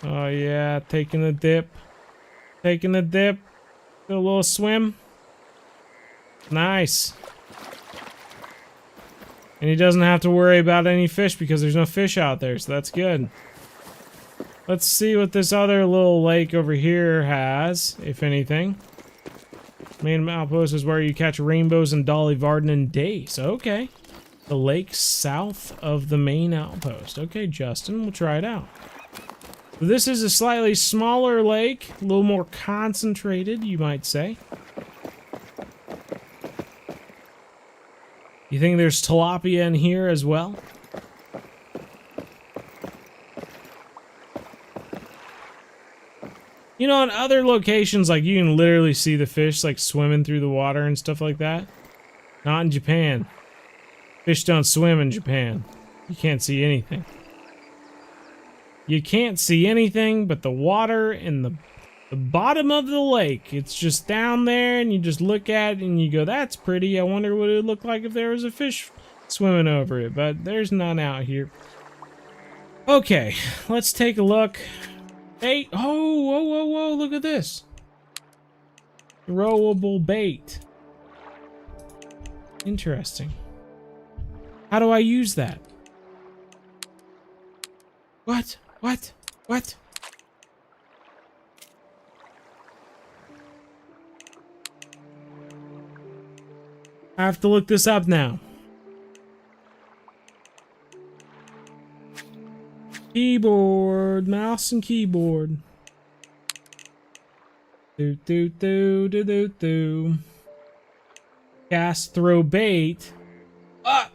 Oh yeah, taking a dip. Taking a dip. Do a little swim. Nice. And he doesn't have to worry about any fish because there's no fish out there, so that's good. Let's see what this other little lake over here has, if anything. Main outpost is where you catch rainbows and Dolly Varden and days. Okay. The lake south of the main outpost. Okay, Justin, we'll try it out. This is a slightly smaller lake, a little more concentrated, you might say. You think there's tilapia in here as well? You know, in other locations, like, you can literally see the fish, like, swimming through the water and stuff like that. Not in Japan. Fish don't swim in Japan. You can't see anything. You can't see anything but the water in the bottom of the lake. It's just down there, and you just look at it and you go, that's pretty. I wonder what it would look like if there was a fish swimming over it, but there's none out here. Okay, let's take a look. Bait. Oh, whoa, whoa, whoa, look at this. Throwable bait. Interesting. How do I use that? What? What? What? I have to look this up now. Keyboard, mouse and keyboard. Do do do do do do. Cast, throw bait. Ah!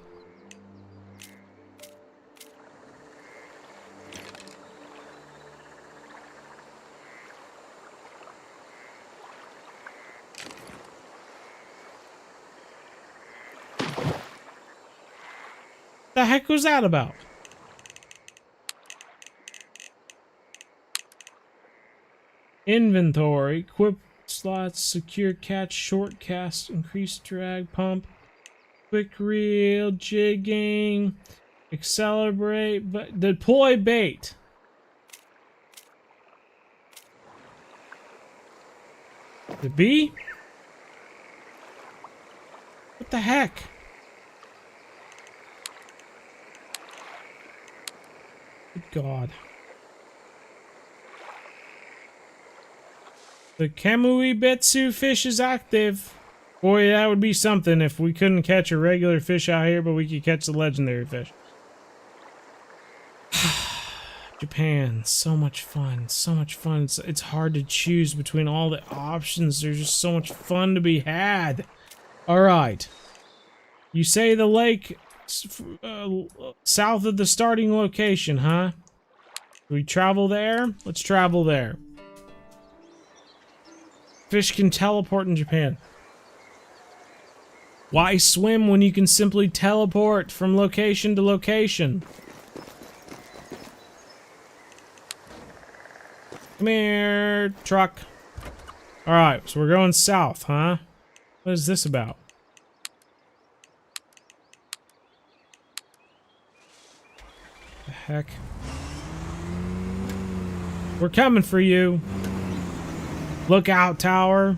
The heck was that about? Inventory. Equip slots, secure catch, short cast, increased drag, pump, quick reel, jigging, accelerate, but deploy bait. The B? What the heck? Good God. The Kamui Betsu fish is active. Boy, that would be something if we couldn't catch a regular fish out here, but we could catch the legendary fish. Japan, so much fun, so much fun. It's hard to choose between all the options. There's just so much fun to be had. All right. You say the lake south of the starting location, huh? We travel there? Let's travel there. Fish can teleport in Japan. Why swim when you can simply teleport from location to location? Come here, truck. Alright, so we're going south, huh? What is this about? The heck? We're coming for you. Lookout tower.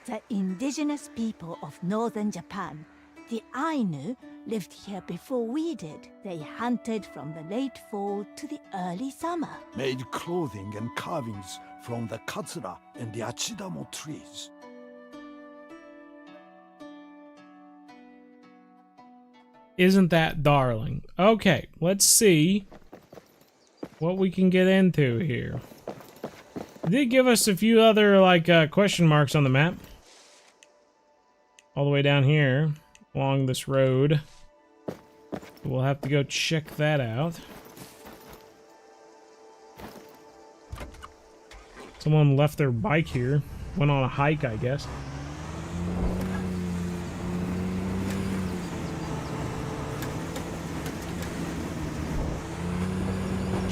The indigenous people of northern Japan, the Ainu, lived here before we did. They hunted from the late fall to the early summer. Made clothing and carvings from the katsura and the achidamo trees. Isn't that darling? Okay, let's see what we can get into here. It did give us a few other, like, question marks on the map. All the way down here, along this road. We'll have to go check that out. Someone left their bike here. Went on a hike, I guess.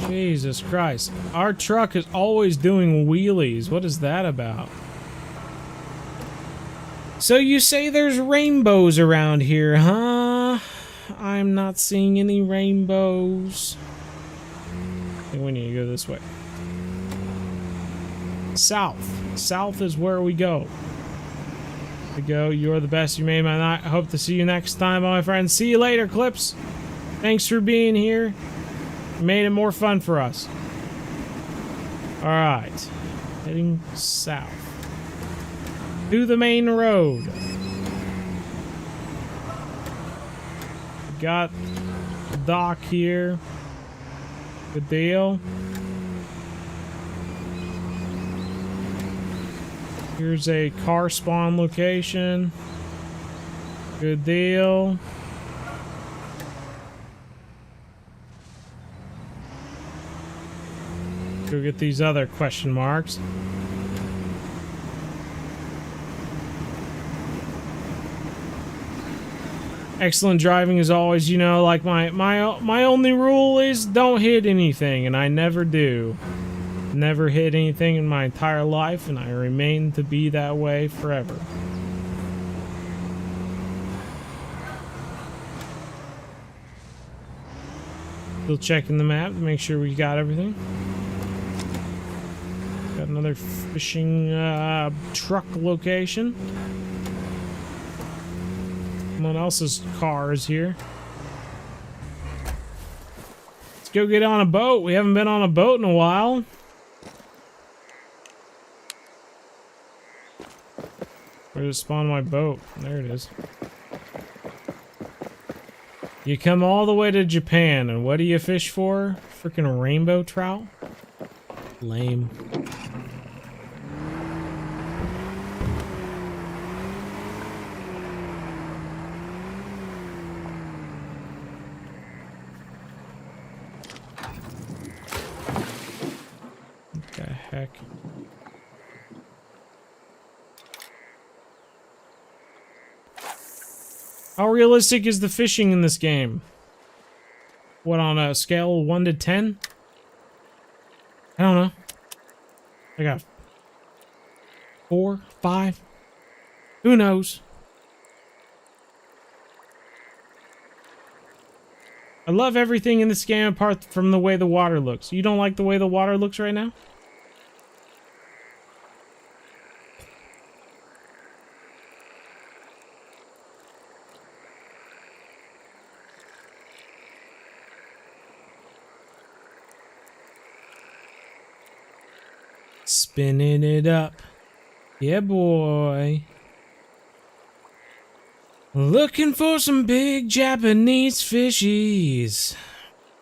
Jesus Christ. Our truck is always doing wheelies. What is that about? So you say there's rainbows around here, huh? I'm not seeing any rainbows. I think we need to go this way. South. South is where we go. We go. You're the best. You made my night. I hope to see you next time, my friends. See you later, Clips. Thanks for being here. You made it more fun for us. Alright. Heading south. To the main road. Got the dock here. Good deal. Here's a car spawn location. Good deal. Go get these other question marks. Excellent driving as always, you know, like my only rule is don't hit anything, and I never do. Never hit anything in my entire life, and I remain to be that way forever. Still checking the map to make sure we got everything. Got another fishing truck location. Someone else's car is here. Let's go get on a boat. We haven't been on a boat in a while. Where did it spawn my boat? There it is. You come all the way to Japan, and what do you fish for? Freaking rainbow trout? Lame. The heck? How realistic is the fishing in this game? What, on a scale of 1 to 10? I don't know. I got 4, 5. Who knows? I love everything in this game apart from the way the water looks. You don't like the way the water looks right now? Spinning it up. Yeah, boy. Looking for some big Japanese fishies.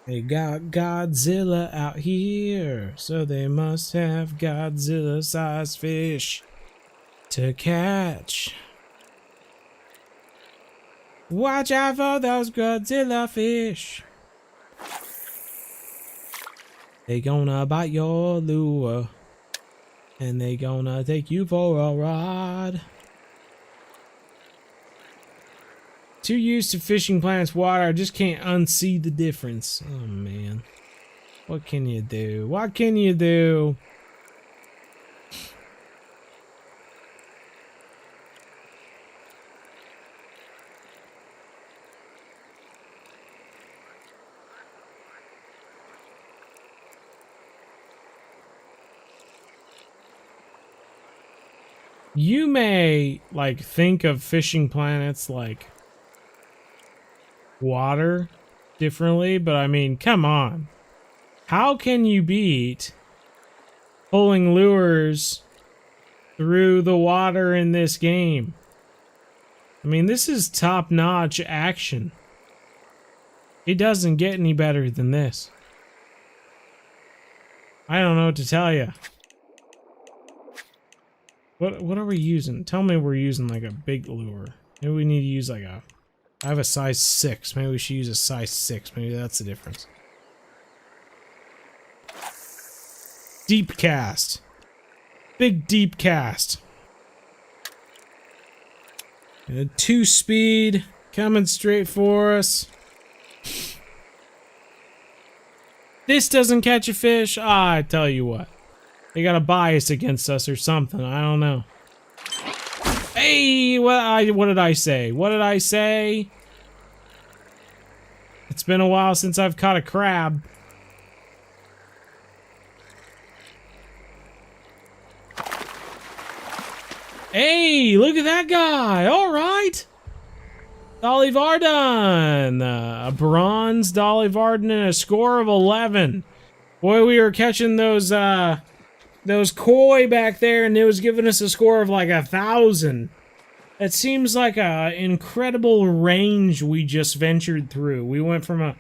They got Godzilla out here, so they must have Godzilla-sized fish to catch. Watch out for those Godzilla fish. They gonna bite your lure, and they gonna take you for a ride. Too used to fishing planet's water, I just can't unsee the difference. Oh man. What can you do? What can you do? You may, like, think of fishing planets like water differently, but I mean, come on. How can you beat pulling lures through the water in this game? I mean, this is top-notch action. It doesn't get any better than this. I don't know what to tell you. What are we using? Tell me we're using like a big lure. Maybe we need to use like a... I have a size 6. Maybe we should use a size 6. Maybe that's the difference. Deep cast. Big deep cast. And a 2-speed coming straight for us. This doesn't catch a fish? Ah, I tell you what. They got a bias against us or something. I don't know. Hey, what did I say? What did I say? It's been a while since I've caught a crab. Hey, look at that guy. All right. Dolly Varden. A bronze Dolly Varden and a score of 11. Boy, we were catching those koi back there, and it was giving us a score of like 1,000. It seems like a incredible range we just ventured through. We went from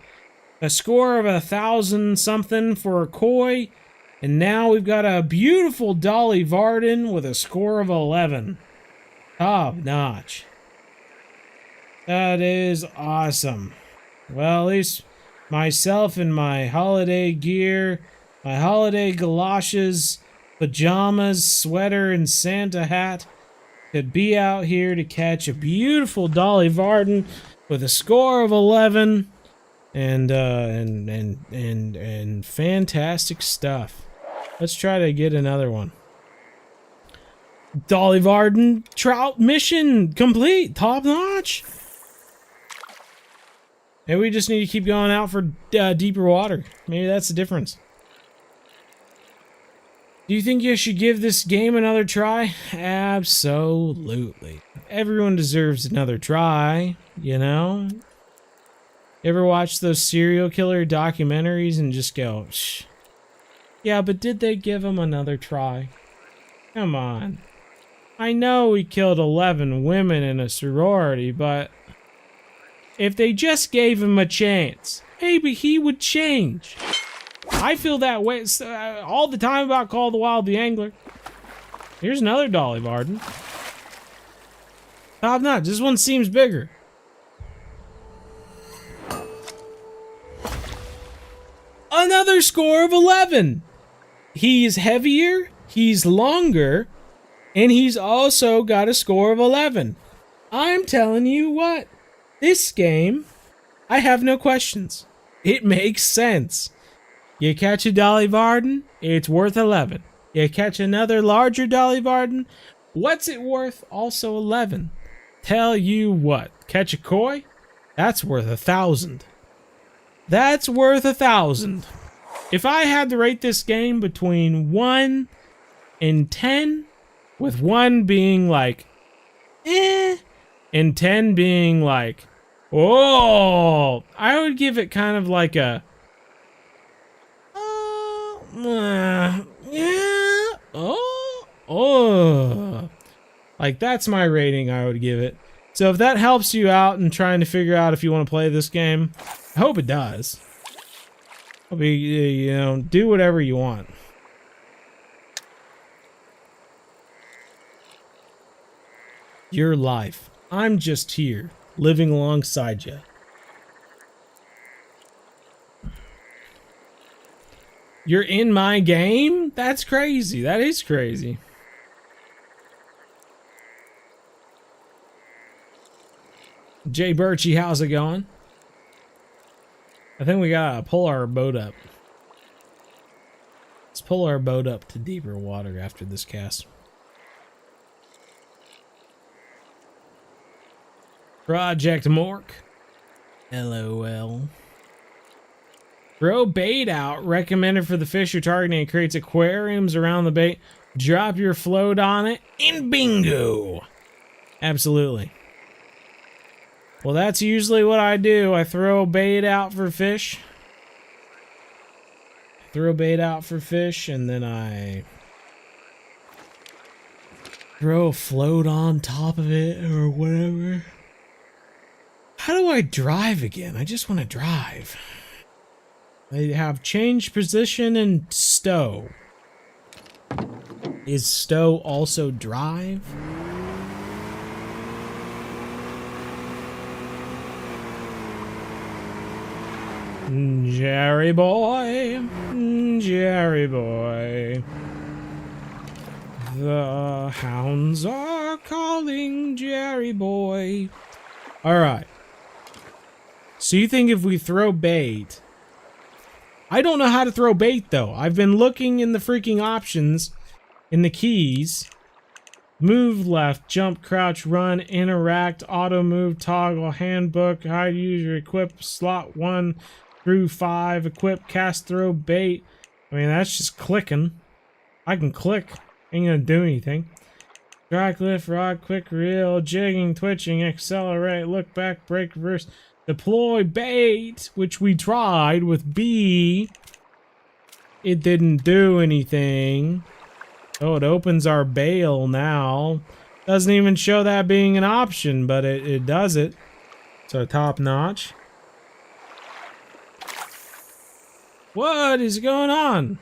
a score of 1,000 something for a koi, and now we've got a beautiful Dolly Varden with a score of 11. Top notch. That is awesome. Well, at least myself in my holiday gear, my holiday galoshes, pajamas, sweater, and Santa hat could be out here to catch a beautiful Dolly Varden with a score of 11 and fantastic stuff. Let's try to get another one. Dolly Varden trout mission complete, top notch. Maybe we just need to keep going out for deeper water. Maybe that's the difference. Do you think you should give this game another try? Absolutely. Everyone deserves another try, you know? You ever watch those serial killer documentaries and just go, shh. Yeah, but did they give him another try? Come on. I know he killed 11 women in a sorority, but if they just gave him a chance, maybe he would change. I feel that way all the time about Call of the Wild the Angler. Here's another Dolly Varden. Top notch. This one seems bigger. Another score of 11. He's heavier, he's longer, and he's also got a score of 11. I'm telling you what, this game, I have no questions. It makes sense. You catch a Dolly Varden, it's worth 11. You catch another larger Dolly Varden, what's it worth? Also 11. Tell you what, catch a koi, that's worth 1,000. That's worth 1,000. If I had to rate this game between 1 and 10, with 1 being like, and 10 being like, oh, I would give it kind of like a, like that's my rating I would give it. So if that helps you out in trying to figure out if you want to play this game, I hope it does. I'll be, you know, do whatever you want. Your life. I'm just here, living alongside you. You're in my game? That's crazy. That is crazy. Jay Birchie, how's it going? I think we gotta pull our boat up. Let's pull our boat up to deeper water after this cast. Project Mork. LOL. Throw bait out. Recommended for the fish you're targeting. It creates aquariums around the bait. Drop your float on it, and bingo! Absolutely. Well, that's usually what I do. I throw bait out for fish. Throw bait out for fish, and then I throw a float on top of it, or whatever. How do I drive again? I just want to drive. I have change position and stow. Is stow also drive? Jerry boy, Jerry boy. The hounds are calling Jerry boy. All right. So you think if we throw bait... I don't know how to throw bait, though. I've been looking in the freaking options, in the keys. Move left, jump, crouch, run, interact, auto move, toggle, handbook, hide user, equip, slot 1 through 5, equip, cast, throw, bait. I mean, that's just clicking. I can click. Ain't gonna do anything. Drag, lift, rod, quick reel, jigging, twitching, accelerate, look back, break, reverse. Deploy bait, which we tried with B. It didn't do anything. Oh, it opens our bail now. Doesn't even show that being an option, but it does it. So top notch. What is going on?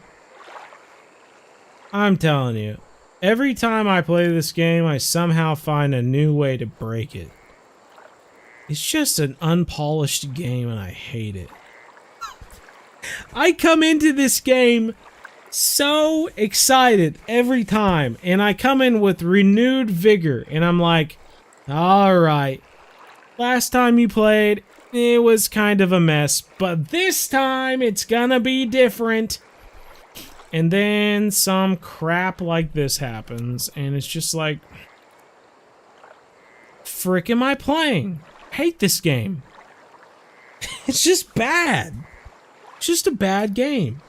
I'm telling you, every time I play this game, I somehow find a new way to break it. It's just an unpolished game and I hate it. I come into this game so excited every time, and I come in with renewed vigor, and I'm like, alright, last time you played, it was kind of a mess, but this time it's gonna be different. And then some crap like this happens, and it's just like, frick am I playing? Hate this game. It's just bad. It's just a bad game.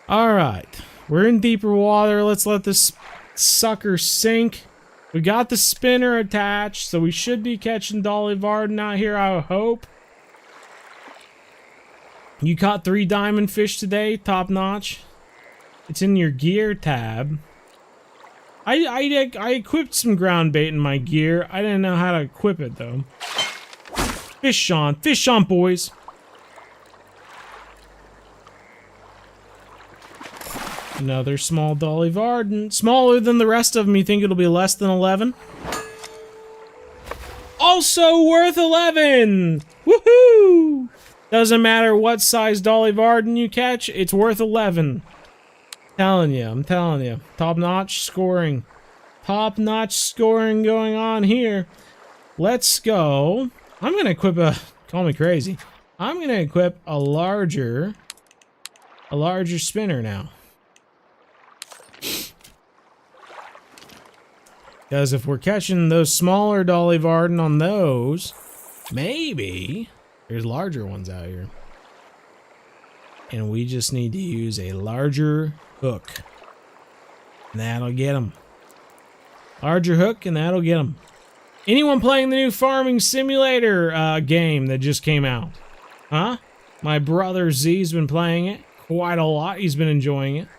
Alright, we're in deeper water. Let's let this sucker sink. We got the spinner attached, so we should be catching Dolly Varden out here, I hope. You caught 3 diamond fish today, top notch. It's in your gear tab. I equipped some ground bait in my gear. I didn't know how to equip it though. Fish on, boys. Another small Dolly Varden. Smaller than the rest of them. You think it'll be less than 11? Also worth 11! Woohoo! Doesn't matter what size Dolly Varden you catch, it's worth 11. I'm telling you. Top-notch scoring. Top-notch scoring going on here. Let's go. I'm going to equip a... Call me crazy. I'm going to equip a larger spinner now. Because if we're catching those smaller Dolly Varden on those, maybe there's larger ones out here. And we just need to use a larger hook. And that'll get them. Larger hook and that'll get them. Anyone playing the new Farming Simulator game that just came out? Huh? My brother Z's been playing it quite a lot. He's been enjoying it.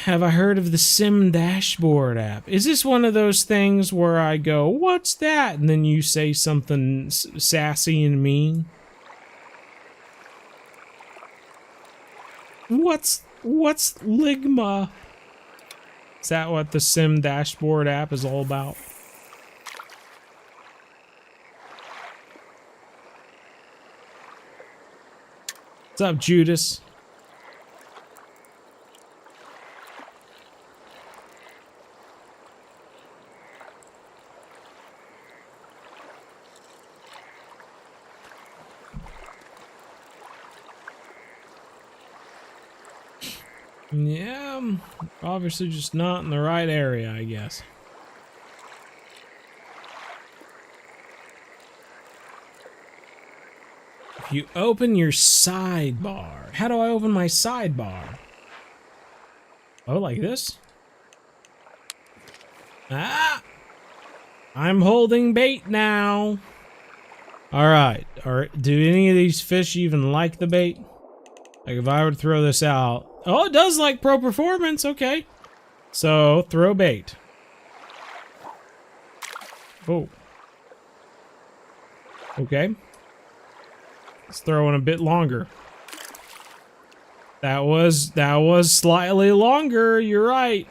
Have I heard of the Sim Dashboard app? Is this one of those things where I go, what's that? And then you say something sassy and mean? What's Ligma? Is that what the Sim Dashboard app is all about? What's up, Judas? Yeah, obviously just not in the right area, I guess. If you open your sidebar, how do I open my sidebar? Oh, like this? Ah! I'm holding bait now. All right. Do any of these fish even like the bait? Like if I were to throw this out. Oh, it does like pro performance. Okay. So throw bait. Oh. Okay. Let's throw in a bit longer. That was slightly longer. You're right.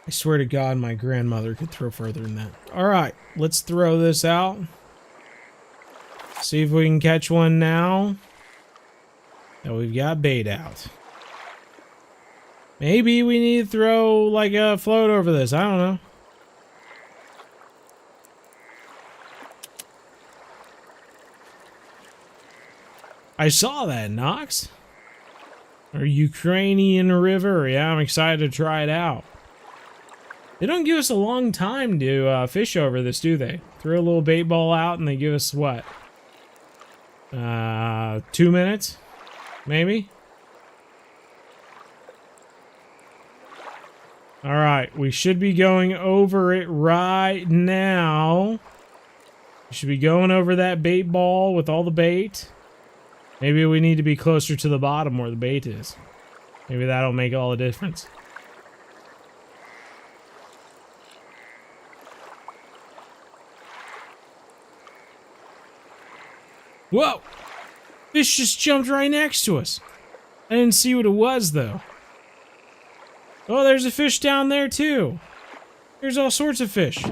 I swear to God, my grandmother could throw further than that. All right, let's throw this out. See if we can catch one now. Now we've got bait out. Maybe we need to throw like a float over this. I don't know. I saw that, Nox. Or Ukrainian River. Yeah, I'm excited to try it out. They don't give us a long time to fish over this, do they? Throw a little bait ball out and they give us what? 2 minutes? Maybe? Alright, we should be going over it right now. We should be going over that bait ball with all the bait. Maybe we need to be closer to the bottom where the bait is. Maybe that'll make all the difference. Whoa! Fish just jumped right next to us. I didn't see what it was, though. Oh, there's a fish down there, too. There's all sorts of fish.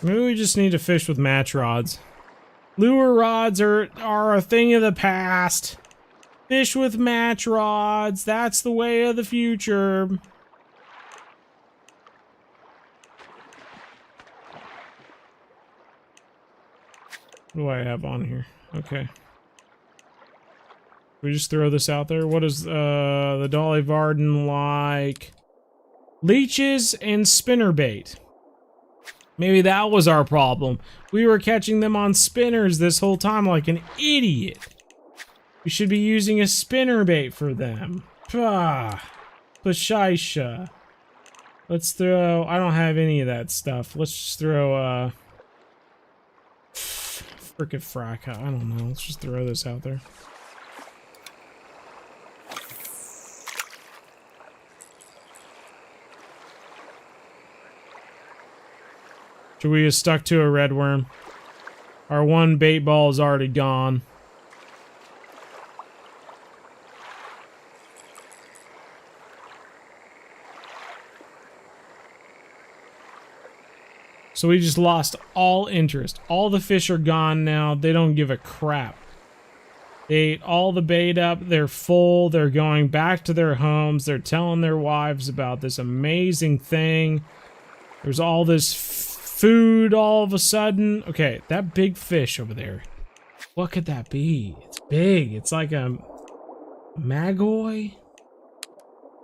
Maybe we just need to fish with match rods. Lure rods are a thing of the past. Fish with match rods. That's the way of the future. What do I have on here? Okay. We just throw this out there. What is the Dolly Varden like? Leeches and spinnerbait. Maybe that was our problem. We were catching them on spinners this whole time like an idiot. We should be using a spinnerbait for them. Pah. Pashisha. Let's throw... I don't have any of that stuff. Let's just throw, frickin' frack. I don't know. Let's just throw this out there. Should we have stuck to a red worm? Our one bait ball is already gone. So we just lost all interest. All the fish are gone now. They don't give a crap. They ate all the bait up. They're full. They're going back to their homes. They're telling their wives about this amazing thing. There's all this food all of a sudden. Okay, that big fish over there. What could that be? It's big. It's like a magoi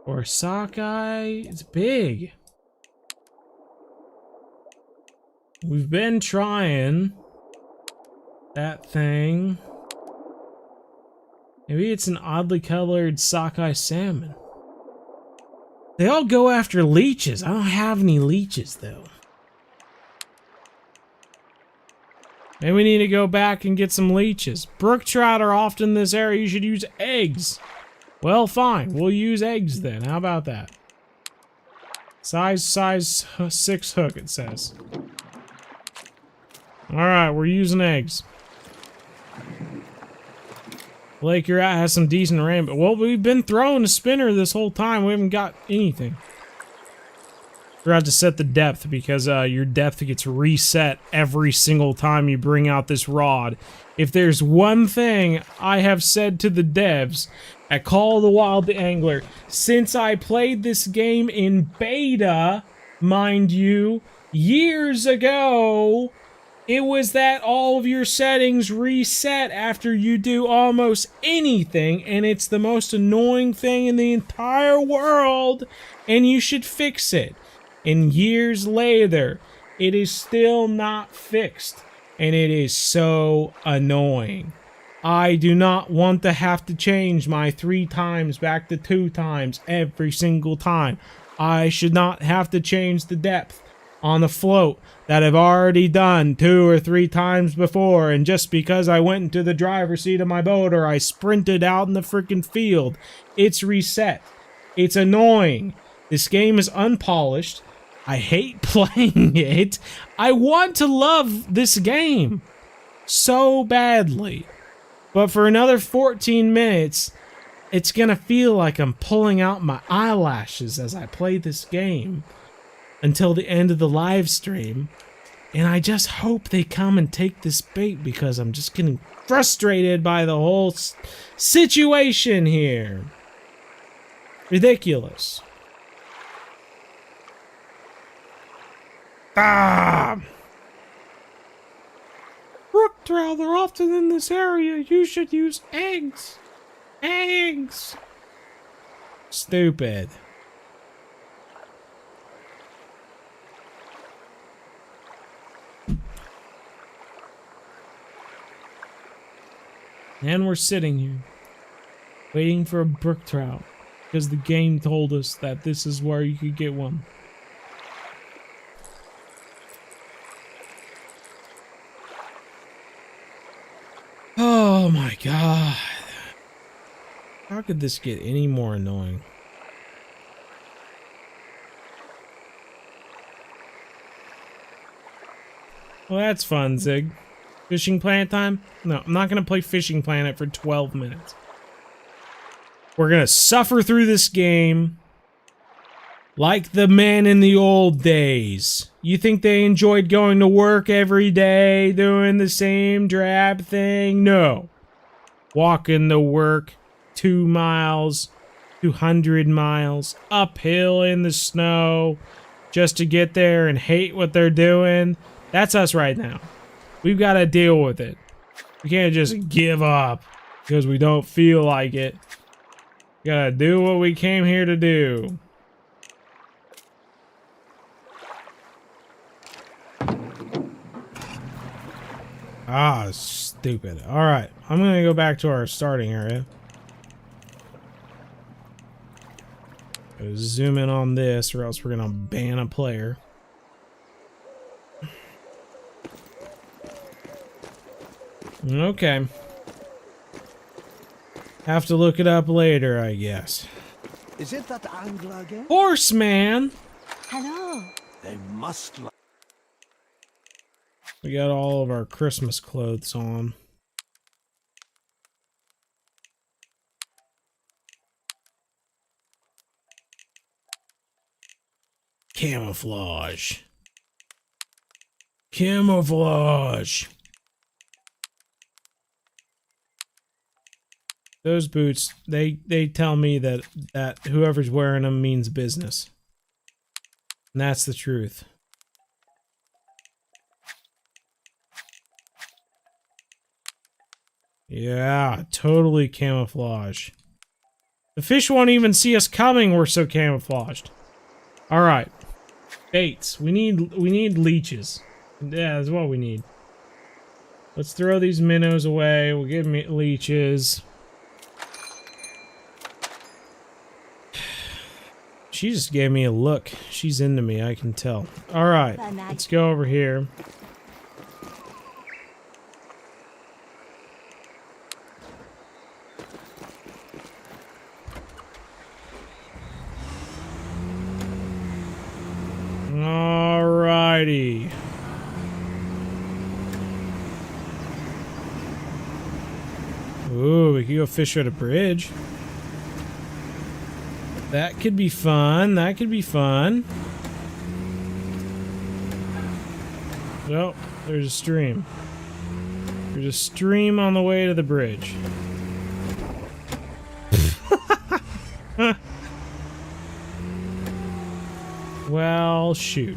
or a sockeye. It's big. We've been trying that thing. Maybe it's an oddly colored sockeye salmon. They all go after leeches. I don't have any leeches though. Maybe we need to go back and get some leeches. Brook trout are often in this area. You should use eggs. Well, fine. We'll use eggs then. How about that? Size 6 hook, it says. Alright, we're using eggs. Lake you're at has some decent rain, but well, we've been throwing a spinner this whole time. We haven't got anything. Forgot to set the depth because your depth gets reset every single time you bring out this rod. If there's one thing I have said to the devs at Call of the Wild the Angler since I played this game in beta, mind you, years ago, it was that all of your settings reset after you do almost anything, and it's the most annoying thing in the entire world, and you should fix it. And years later, it is still not fixed, and it is so annoying. I do not want to have to change my 3 times back to 2 times every single time. I should not have to change the depth on the float that I've already done 2 or 3 times before, and just because I went into the driver's seat of my boat or I sprinted out in the freaking field, it's reset. It's annoying. This game is unpolished. I hate playing it. I want to love this game so badly, but for another 14 minutes, it's gonna feel like I'm pulling out my eyelashes as I play this game until the end of the live stream, and I just hope they come and take this bait because I'm just getting frustrated by the whole situation here. Ridiculous. Ah! Brook trout are often in this area. You should use eggs. Eggs. Stupid. And we're sitting here, waiting for a brook trout, because the game told us that this is where you could get one. Oh my god. How could this get any more annoying? Well, that's fun, Zig. Fishing Planet time? No, I'm not going to play Fishing Planet for 12 minutes. We're going to suffer through this game like the men in the old days. You think they enjoyed going to work every day, doing the same drab thing? No. Walking to work 2 miles, 200 miles, uphill in the snow, just to get there and hate what they're doing. That's us right now. We've got to deal with it. We can't just give up because we don't feel like it. We gotta do what we came here to do. Ah, stupid. Alright, I'm gonna go back to our starting area. Gotta zoom in on this or else we're gonna ban a player. Okay. Have to look it up later, I guess. Is it that angler again? Horseman! Hello. They must like. We got all of our Christmas clothes on. Camouflage. Camouflage. Those boots, they tell me that whoever's wearing them means business. And that's the truth. Yeah, totally camouflage. The fish won't even see us coming, we're so camouflaged. Alright. Baits. We need leeches. Yeah, that's what we need. Let's throw these minnows away. We'll give me leeches. She just gave me a look. She's into me, I can tell. Alright, let's go over here. Alrighty. Ooh, we could go fish at a bridge. That could be fun. That could be fun. Oh, there's a stream. There's a stream on the way to the bridge. Well, shoot.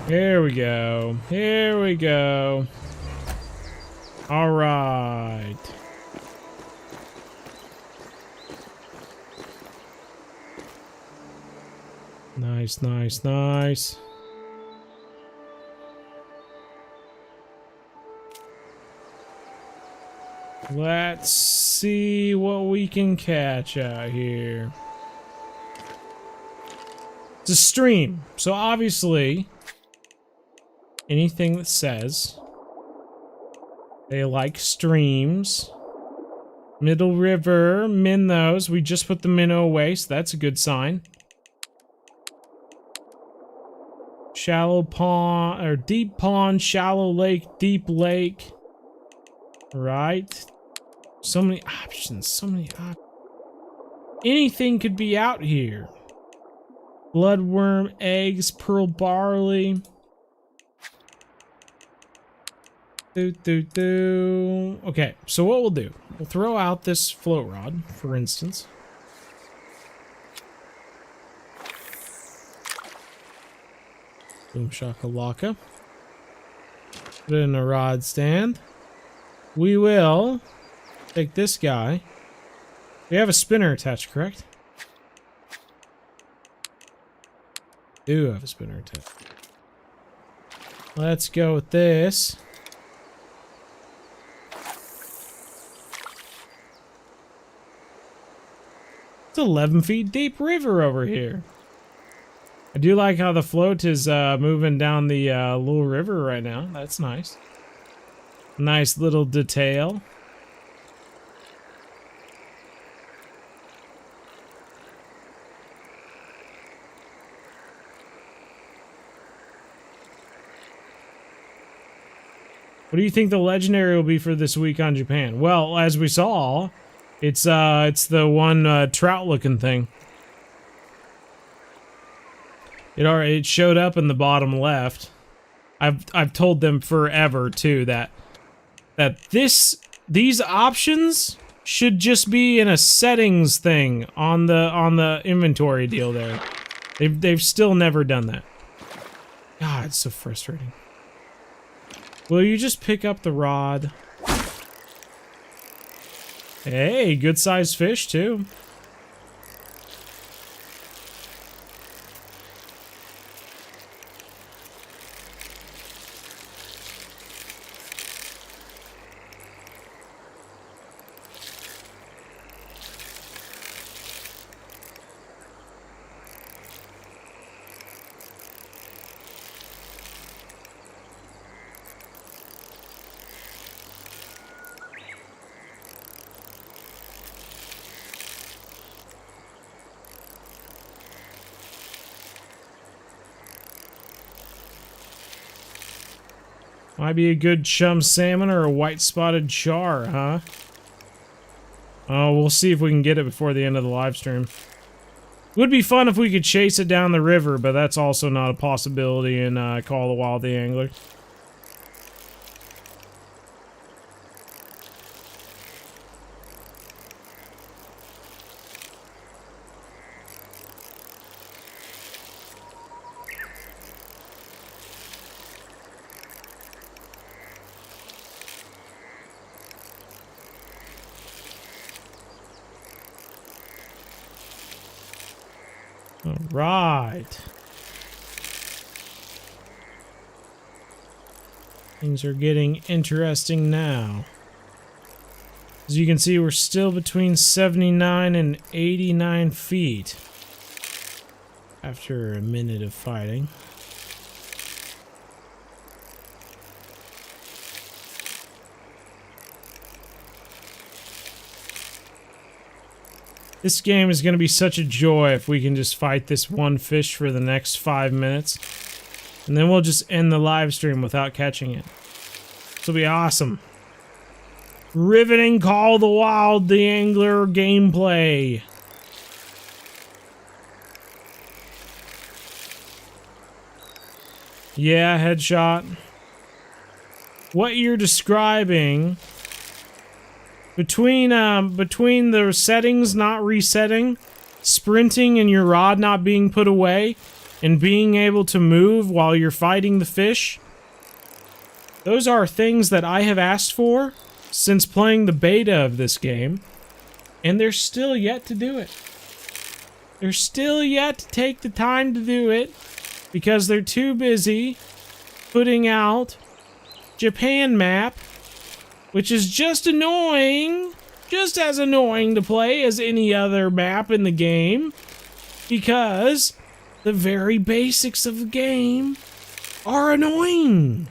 Here we go. Here we go. All right. Nice, nice, nice. Let's see what we can catch out here. It's a stream, so obviously anything that says they like streams. Middle river, minnows. We just put the minnow away, so that's a good sign. Shallow pond, or deep pond, shallow lake, deep lake. Right? So many options, so many options. Anything could be out here. Bloodworm, eggs, pearl barley. Okay, so what we'll do, we'll throw out this float rod, for instance. Boom shakalaka. Put it in a rod stand. We will take this guy. We have a spinner attached, correct? Do have a spinner attached. Let's go with this. It's 11 feet deep river over here. I do like how the float is moving down the little river right now. That's nice. Nice little detail. What do you think the legendary will be for this week on Japan? Well, as we saw, it's the one trout looking thing. It showed up in the bottom left. I've told them forever too that these options should just be in a settings thing on the inventory deal there. They've still never done that. God, it's so frustrating. Will you just pick up the rod? Hey, good sized fish too. Might be a good chum salmon or a white spotted char, huh? Oh, we'll see if we can get it before the end of the live stream. Would be fun if we could chase it down the river, but that's also not a possibility in Call of the Wild the Angler. All right. Things are getting interesting now. As you can see, we're still between 79 and 89 feet after a minute of fighting. This game is going to be such a joy if we can just fight this one fish for the next 5 minutes. And then we'll just end the live stream without catching it. This will be awesome. Riveting Call of the Wild the Angler gameplay. Yeah, headshot. What you're describing... Between the settings not resetting, sprinting and your rod not being put away, and being able to move while you're fighting the fish, those are things that I have asked for since playing the beta of this game, and they're still yet to do it. They're still yet to take the time to do it because they're too busy putting out Japan map, which is just annoying, just as annoying to play as any other map in the game, because the very basics of the game are annoying.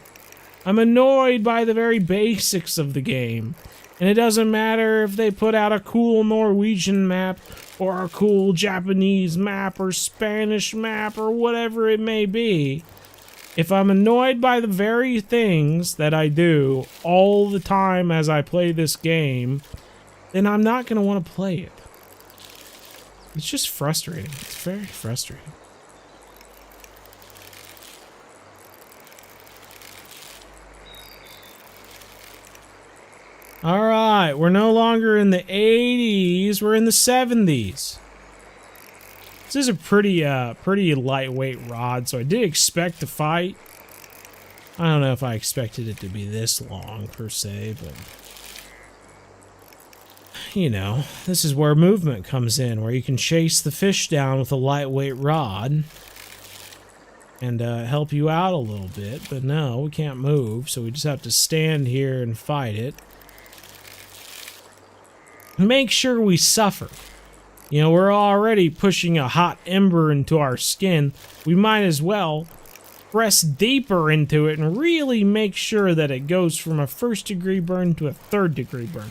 I'm annoyed by the very basics of the game, and it doesn't matter if they put out a cool Norwegian map, or a cool Japanese map, or Spanish map, or whatever it may be. If I'm annoyed by the very things that I do all the time as I play this game, then I'm not going to want to play it. It's just frustrating. It's very frustrating. Alright, we're no longer in the 80s, we're in the 70s. This is a pretty lightweight rod, so I did expect to fight. I don't know if I expected it to be this long, per se, but... You know, this is where movement comes in, where you can chase the fish down with a lightweight rod. And help you out a little bit, but no, we can't move, so we just have to stand here and fight it. Make sure we suffer. You know, we're already pushing a hot ember into our skin. We might as well press deeper into it and really make sure that it goes from a 1st degree burn to a 3rd degree burn.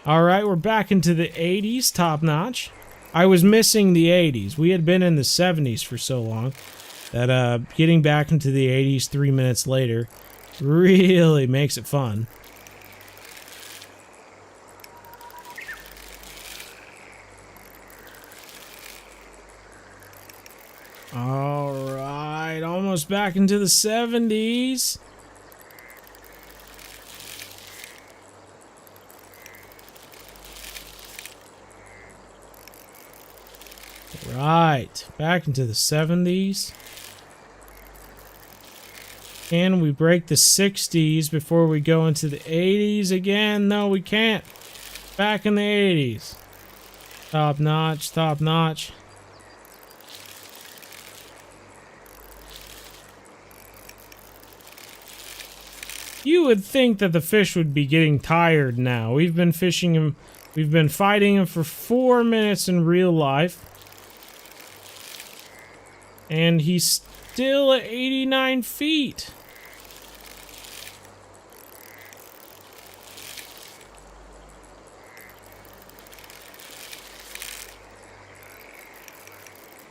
Alright, we're back into the 80s, top notch. I was missing the 80s. We had been in the 70s for so long that getting back into the 80s 3 minutes later really makes it fun. Alright, almost back into the 70s. Right, back into the 70s. Can we break the 60s before we go into the 80s again? No, we can't. Back in the 80s. Top notch, top notch. You would think that the fish would be getting tired now. We've been fishing him, we've been fighting him for 4 minutes in real life. And he's still at 89 feet.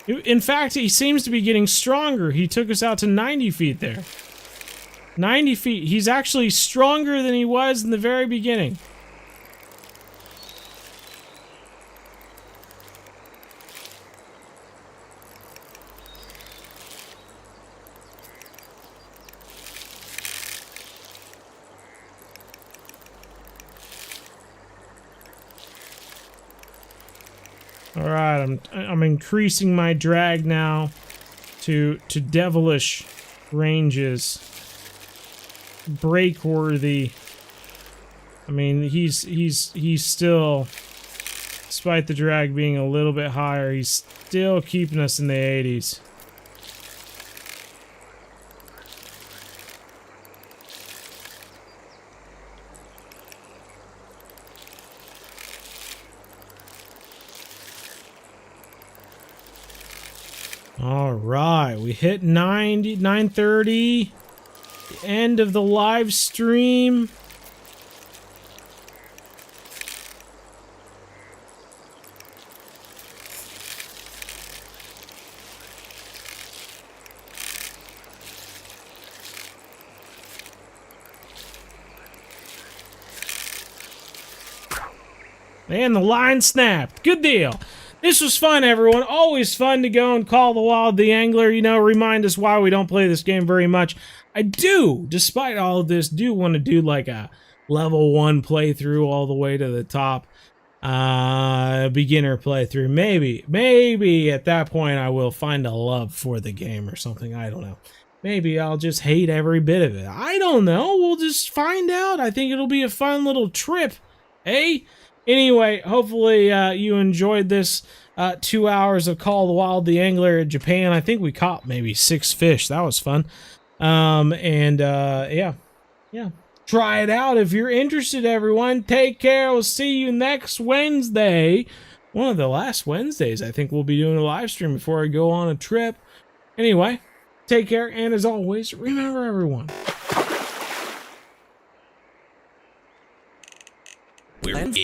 In fact, he seems to be getting stronger. He took us out to 90 feet there. 90 feet. He's actually stronger than he was in the very beginning. All right, I'm increasing my drag now to devilish ranges, break worthy. I mean, he's still, despite the drag being a little bit higher, he's still keeping us in the 80s. All right, we hit 9:30, the end of the live stream. And the line snapped. Good deal. This was fun, everyone. Always fun to go and call the wild the angler. You know, remind us why we don't play this game very much. I do, despite all of this, do want to do like a level 1 playthrough all the way to the top. Beginner playthrough. Maybe at that point I will find a love for the game or something. I don't know. Maybe I'll just hate every bit of it. I don't know. We'll just find out. I think it'll be a fun little trip. Hey? Anyway, hopefully you enjoyed this 2 hours of Call the Wild the Angler in Japan. I think we caught maybe 6 fish. That was fun. Yeah. Try it out if you're interested, everyone. Take care. We'll see you next Wednesday. One of the last Wednesdays, I think we'll be doing a live stream before I go on a trip. Anyway, take care. And as always, remember, everyone, we're